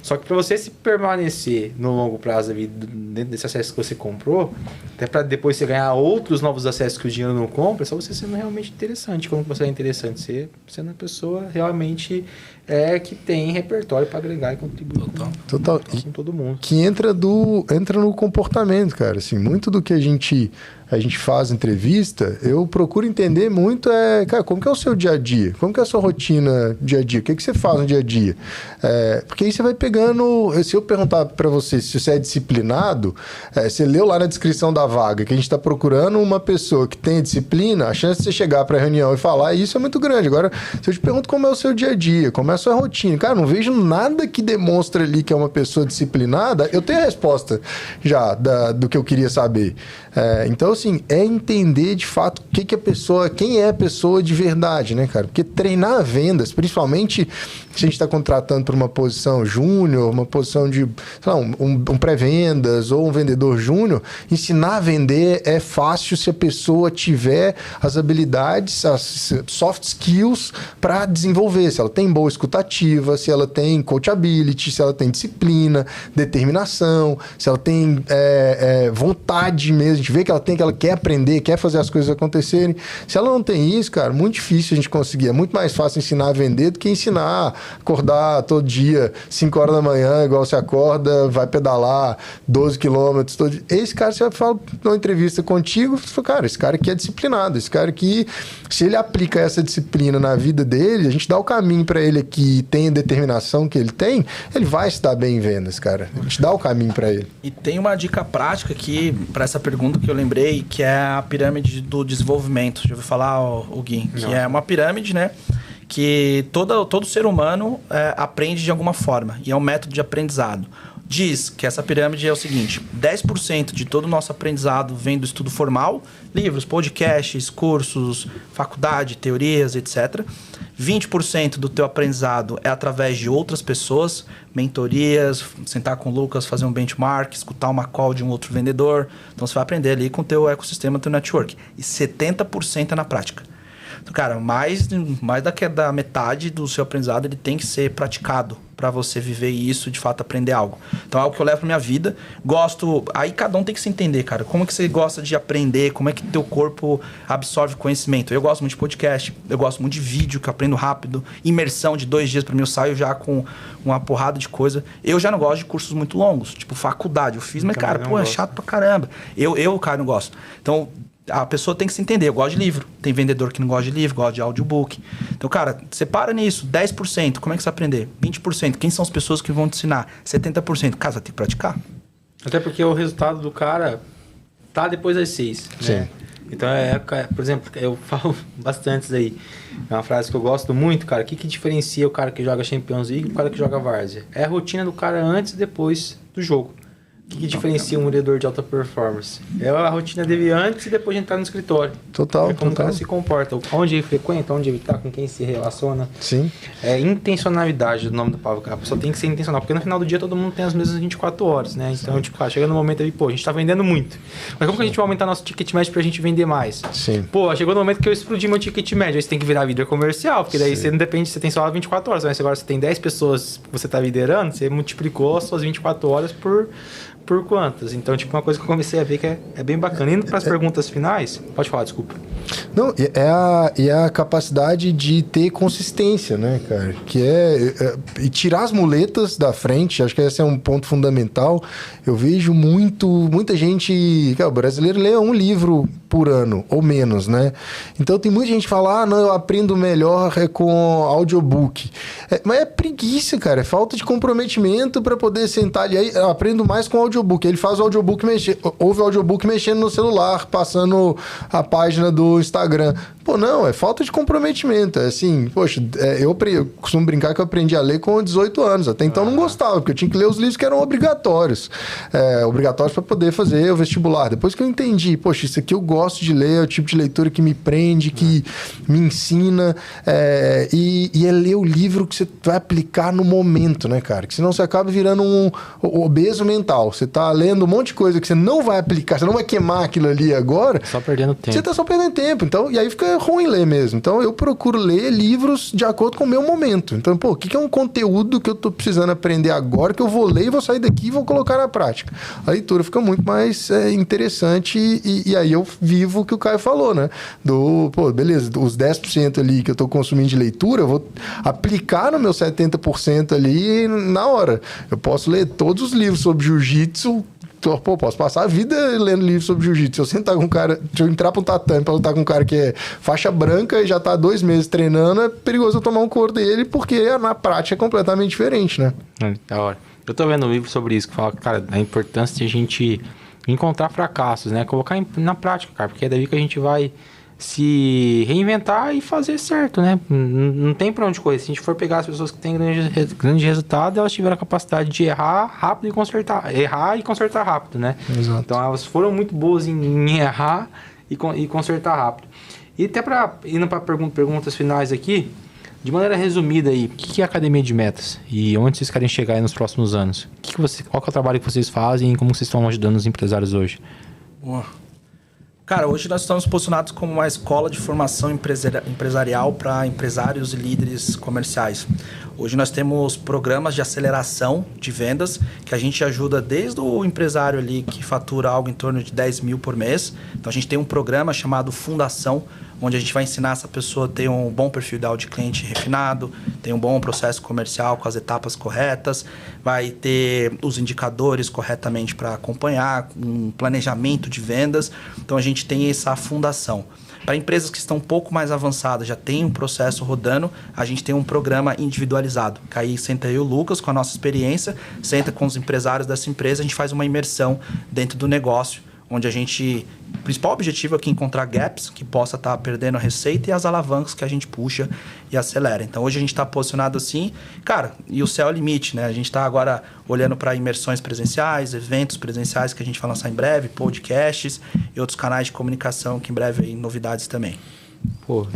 Só que para você se permanecer no longo prazo dentro desse acesso que você comprou, até para depois você ganhar outros novos acessos que o dinheiro não compra, é só você sendo realmente interessante. Como você é interessante? Você sendo uma pessoa realmente que tem repertório para agregar e contribuir com todo mundo. Que entra no comportamento, cara. Assim, muito do que a gente faz entrevista, eu procuro entender muito cara, como que é o seu dia a dia? Como que é a sua rotina dia a dia? O que você faz no dia a dia? Porque aí você vai pegando... Se eu perguntar para você se você é disciplinado, você leu lá na descrição da vaga que a gente está procurando uma pessoa que tenha disciplina, a chance de você chegar para a reunião e falar isso é muito grande. Agora, se eu te pergunto como é o seu dia a dia, como é a sua rotina, cara, não vejo nada que demonstre ali que é uma pessoa disciplinada, eu tenho a resposta já do que eu queria saber. Então, assim, entender de fato quem é é a pessoa de verdade, né, cara? Porque treinar vendas, principalmente se a gente está contratando para uma posição júnior, uma posição de, sei lá, um pré-vendas ou um vendedor júnior, ensinar a vender é fácil se a pessoa tiver as habilidades, as soft skills para desenvolver. Se ela tem boa escutativa, se ela tem coachability, se ela tem disciplina, determinação, se ela tem vontade mesmo, a gente vê que ela tem, que ela quer aprender, quer fazer as coisas acontecerem. Se ela não tem isso, cara, muito difícil a gente conseguir. É muito mais fácil ensinar a vender do que ensinar a acordar todo dia, 5 horas da manhã, igual você acorda, vai pedalar 12 quilômetros todo dia. Esse cara, você vai falar numa entrevista contigo, você fala, cara, esse cara aqui é disciplinado, esse cara aqui, se ele aplica essa disciplina na vida dele, a gente dá o caminho para ele aqui, tem a determinação que ele tem, ele vai se dar bem em vendas, cara. A gente dá o caminho para ele. E tem uma dica prática aqui para essa pergunta que eu lembrei, que é a pirâmide do desenvolvimento. Já ouviu falar, o Gui? Que é uma pirâmide, né? Que todo ser humano aprende de alguma forma. E é um método de aprendizado. Diz que essa pirâmide é o seguinte: 10% de todo o nosso aprendizado vem do estudo formal, livros, podcasts, cursos, faculdade, teorias, etc. 20% do teu aprendizado é através de outras pessoas, mentorias, sentar com o Lucas, fazer um benchmark, escutar uma call de um outro vendedor. Então você vai aprender ali com o teu ecossistema, teu network. E 70% é na prática. Então, cara, mais da metade do seu aprendizado ele tem que ser praticado para você viver isso e, de fato, aprender algo. Então, é algo que eu levo pra minha vida. Gosto... Aí, cada um tem que se entender, cara. Como é que você gosta de aprender? Como é que teu corpo absorve conhecimento? Eu gosto muito de podcast. Eu gosto muito de vídeo, que eu aprendo rápido. Imersão de 2 dias para mim, eu saio já com uma porrada de coisa. Eu já não gosto de cursos muito longos. Tipo, faculdade. Eu fiz, mas, cara, é chato pra caramba. Cara, não gosto. Então... A pessoa tem que se entender. Eu gosto de livro. Tem vendedor que não gosta de livro, gosta de audiobook. Então, cara, separa nisso. 10%. Como é que você vai aprender? 20%. Quem são as pessoas que vão te ensinar? 70%. Cara, você tem que praticar. Até porque o resultado do cara tá depois das 6. Sim. Né? Então, por exemplo, eu falo bastante isso aí. É uma frase que eu gosto muito, cara. O que diferencia o cara que joga Champions League do cara que joga Várzea? É a rotina do cara antes e depois do jogo. O que diferencia um vendedor de alta performance? É a rotina dele antes e depois de entrar no escritório. Total, é como o cara se comporta, onde ele frequenta, onde ele está, com quem se relaciona. Sim. É intencionalidade o nome da palavra. A pessoa tem que ser intencional, porque no final do dia todo mundo tem as mesmas 24 horas, né? Então, tipo, chega no momento ali, a gente está vendendo muito. Mas como que a gente vai aumentar nosso ticket médio para a gente vender mais? Sim. Chegou no momento que eu explodi meu ticket médio, aí você tem que virar líder comercial, porque daí você não depende, você tem só 24 horas, mas agora você tem 10 pessoas que você está liderando, você multiplicou as suas 24 horas por quantas? Então, tipo, uma coisa que eu comecei a ver que é bem bacana. Indo para as perguntas finais... Pode falar, desculpa. Não, é a capacidade de ter consistência, né, cara? Que e tirar as muletas da frente, acho que esse é um ponto fundamental. Eu vejo muita gente... Cara, o brasileiro lê um livro por ano, ou menos, né? Então, tem muita gente que fala, não, eu aprendo melhor com audiobook. Mas é preguiça, cara. É falta de comprometimento para poder sentar ali. Aí, eu aprendo mais com audiobook. Ele faz o audiobook ouve o audiobook mexendo no celular, passando a página do Instagram. Não, é falta de comprometimento. É assim, poxa, eu costumo brincar que eu aprendi a ler com 18 anos. Até então não gostava, porque eu tinha que ler os livros que eram obrigatórios. Obrigatórios para poder fazer o vestibular. Depois que eu entendi, poxa, isso aqui eu gosto de ler, é o tipo de leitura que me prende, que me ensina. E é ler o livro que você vai aplicar no momento, né, cara? Que senão você acaba virando um obeso mental. Você tá lendo um monte de coisa que você não vai aplicar, você não vai queimar aquilo ali agora. Só perdendo tempo. Você tá só perdendo tempo. Então, e aí fica ruim ler mesmo. Então, eu procuro ler livros de acordo com o meu momento. Então, o que é um conteúdo que eu tô precisando aprender agora, que eu vou ler e vou sair daqui e vou colocar na prática? A leitura fica muito mais interessante e aí eu vivo o que o Caio falou, né? Beleza, os 10% ali que eu tô consumindo de leitura, eu vou aplicar no meu 70% ali na hora. Eu posso ler todos os livros sobre jiu-jitsu, posso passar a vida lendo livros sobre jiu-jitsu. Se eu sentar com um cara, se eu entrar pra um tatame pra lutar com um cara que é faixa branca e já tá 2 meses treinando, é perigoso eu tomar um couro dele, porque na prática é completamente diferente, né? Da hora. Eu tô vendo um livro sobre isso, que fala, cara, a importância de a gente encontrar fracassos, né? Colocar na prática, cara, porque é daí que a gente vai se reinventar e fazer certo, né? Não tem pra onde correr. Se a gente for pegar as pessoas que têm grande resultado, elas tiveram a capacidade de errar rápido e consertar. Errar e consertar rápido, né? Exato. Então, elas foram muito boas em errar e consertar rápido. E até indo para perguntas finais aqui, de maneira resumida aí, o que é a Academia de Metas? E onde vocês querem chegar aí nos próximos anos? Qual que é o trabalho que vocês fazem e como vocês estão ajudando os empresários hoje? Boa. Cara, hoje nós estamos posicionados como uma escola de formação empresarial para empresários e líderes comerciais. Hoje nós temos programas de aceleração de vendas que a gente ajuda desde o empresário ali que fatura algo em torno de 10 mil por mês. Então a gente tem um programa chamado Fundação, onde a gente vai ensinar essa pessoa a ter um bom perfil de cliente refinado, ter um bom processo comercial com as etapas corretas, vai ter os indicadores corretamente para acompanhar, um planejamento de vendas. Então a gente tem essa fundação. Para empresas que estão um pouco mais avançadas, já tem um processo rodando, a gente tem um programa individualizado. Que aí senta eu e o Lucas com a nossa experiência, senta com os empresários dessa empresa, a gente faz uma imersão dentro do negócio, onde a gente... O principal objetivo aqui é encontrar gaps que possa estar perdendo a receita e as alavancas que a gente puxa e acelera. Então, hoje a gente está posicionado assim, cara, e o céu é o limite, né? A gente está agora olhando para imersões presenciais, eventos presenciais que a gente vai lançar em breve, podcasts e outros canais de comunicação que em breve aí novidades também. Pô,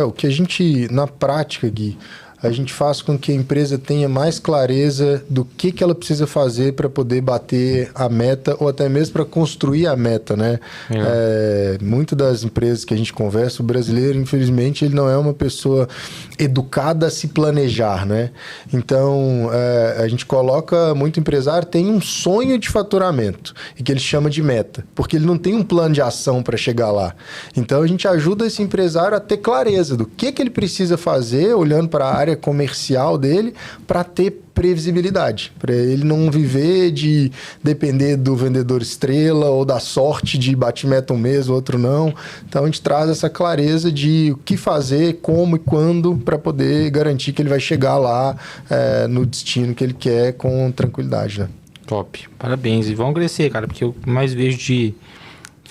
o que a gente, na prática, Gui, a gente faz com que a empresa tenha mais clareza do que ela precisa fazer para poder bater a meta ou até mesmo para construir a meta, né? Muitas das empresas que a gente conversa, o brasileiro, infelizmente, ele não é uma pessoa educada a se planejar, né? Então, a gente coloca, muito empresário tem um sonho de faturamento e que ele chama de meta, porque ele não tem um plano de ação para chegar lá. Então, a gente ajuda esse empresário a ter clareza do que ele precisa fazer, olhando para a área comercial dele, para ter previsibilidade, para ele não viver de depender do vendedor estrela ou da sorte de bater meta um mês, o outro não. Então a gente traz essa clareza de o que fazer, como e quando, para poder garantir que ele vai chegar lá no destino que ele quer com tranquilidade, né? Top, parabéns, e vão crescer, cara, porque eu mais vejo que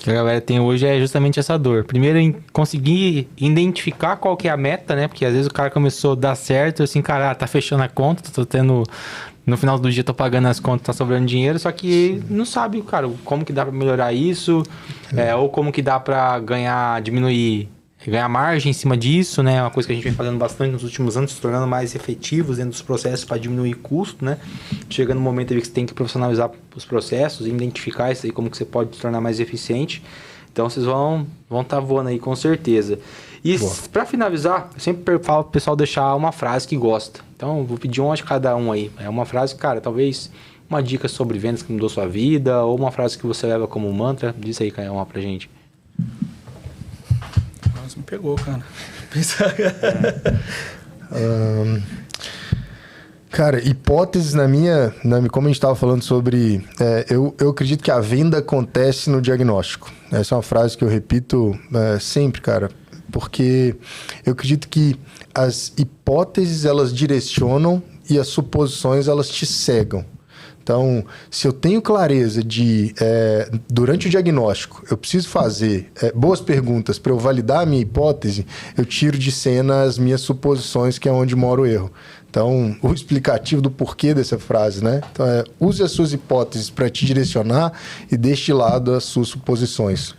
a galera tem hoje é justamente essa dor. Primeiro, em conseguir identificar qual que é a meta, né? Porque às vezes o cara começou a dar certo, assim, cara, tá fechando a conta, tô tendo... No final do dia tô pagando as contas, tá sobrando dinheiro, só que não sabe, cara, como que dá pra melhorar isso, ou como que dá pra ganhar margem em cima disso, né? Uma coisa que a gente vem fazendo bastante nos últimos anos, se tornando mais efetivos dentro dos processos para diminuir custo, né? Chega no momento aí que você tem que profissionalizar os processos, identificar isso aí, como que você pode se tornar mais eficiente. Então, vocês vão estar voando aí, com certeza. E para finalizar, eu sempre falo pro pessoal deixar uma frase que gosta. Então, vou pedir uma de cada um aí. É uma frase, cara, talvez uma dica sobre vendas que mudou sua vida, ou uma frase que você leva como mantra. Diz aí, Caio, uma pra gente. Me pegou, cara. Cara, hipóteses como a gente estava falando sobre... eu acredito que a venda acontece no diagnóstico. Essa é uma frase que eu repito sempre, cara. Porque eu acredito que as hipóteses, elas direcionam e as suposições, elas te cegam. Então, se eu tenho clareza de, durante o diagnóstico, eu preciso fazer boas perguntas para eu validar a minha hipótese, eu tiro de cena as minhas suposições, que é onde mora o erro. Então, o explicativo do porquê dessa frase, né? Então, use as suas hipóteses para te direcionar e deixe de lado as suas suposições.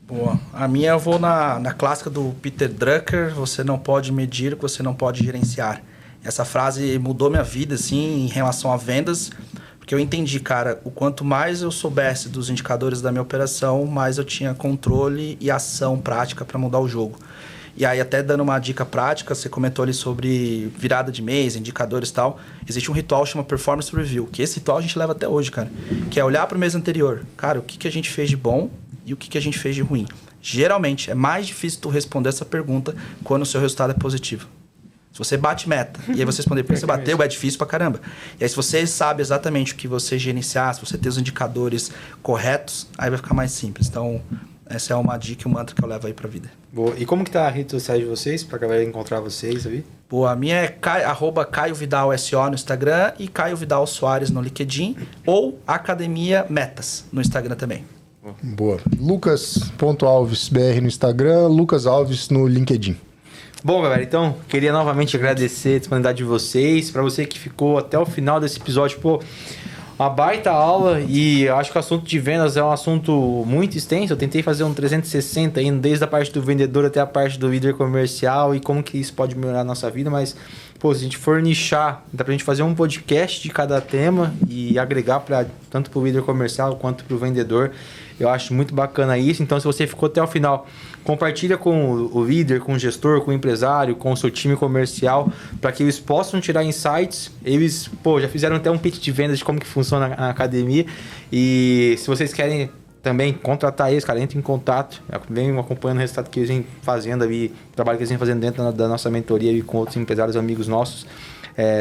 Boa. A minha eu vou na clássica do Peter Drucker, você não pode medir o que você não pode gerenciar. Essa frase mudou minha vida, assim, em relação a vendas, porque eu entendi, cara, o quanto mais eu soubesse dos indicadores da minha operação, mais eu tinha controle e ação prática para mudar o jogo. E aí, até dando uma dica prática, você comentou ali sobre virada de mês, indicadores e tal. Existe um ritual que chama Performance Review, que esse ritual a gente leva até hoje, cara. Que é olhar para o mês anterior. Cara, o que a gente fez de bom e o que a gente fez de ruim. Geralmente, é mais difícil tu responder essa pergunta quando o seu resultado é positivo. Se você bate meta, e aí você responder porque você bateu, é difícil pra caramba. E aí, se você sabe exatamente o que você gerenciar, se você tem os indicadores corretos, aí vai ficar mais simples. Então, essa é uma dica e um mantra que eu levo aí pra vida. Boa. E como que tá a rede social de vocês, pra galera encontrar vocês aí? Boa, a minha é @CaioVidalSO no Instagram e Caio Vidal Soares no LinkedIn, ou Academia Metas no Instagram também. Boa. Lucas.alvesbr no Instagram, Lucas Alves no LinkedIn. Bom, galera, então, queria novamente agradecer a disponibilidade de vocês. Para você que ficou até o final desse episódio, pô, Uma baita aula e eu acho que o assunto de vendas é um assunto muito extenso. Eu tentei fazer um 360 indo desde a parte do vendedor até a parte do líder comercial e como que isso pode melhorar a nossa vida, mas pô, se a gente for nichar, dá pra gente fazer um podcast de cada tema e agregar tanto pro líder comercial quanto pro vendedor. Eu acho muito bacana isso. Então, se você ficou até o final, compartilha com o líder, com o gestor, com o empresário, com o seu time comercial, para que eles possam tirar insights. Eles, pô, já fizeram até um pitch de vendas de como que funciona a academia. E se vocês querem também contratar eles, cara, entre em contato. Venham acompanhando o resultado que eles vêm fazendo ali, o trabalho que eles vêm fazendo dentro da nossa mentoria e com outros empresários amigos nossos.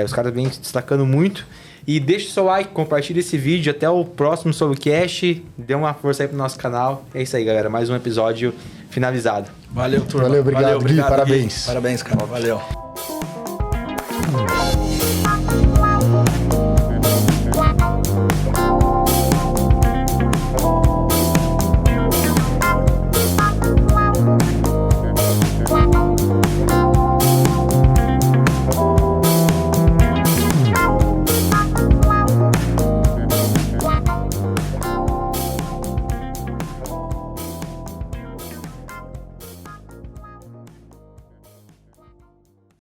Os caras vêm se destacando muito. E deixa o seu like, compartilha esse vídeo. Até o próximo Solocast. Dê uma força aí pro nosso canal. É isso aí, galera. Mais um episódio finalizado. Valeu, turma. Valeu, obrigado, Gui. Gui. Parabéns. Parabéns, cara. Valeu.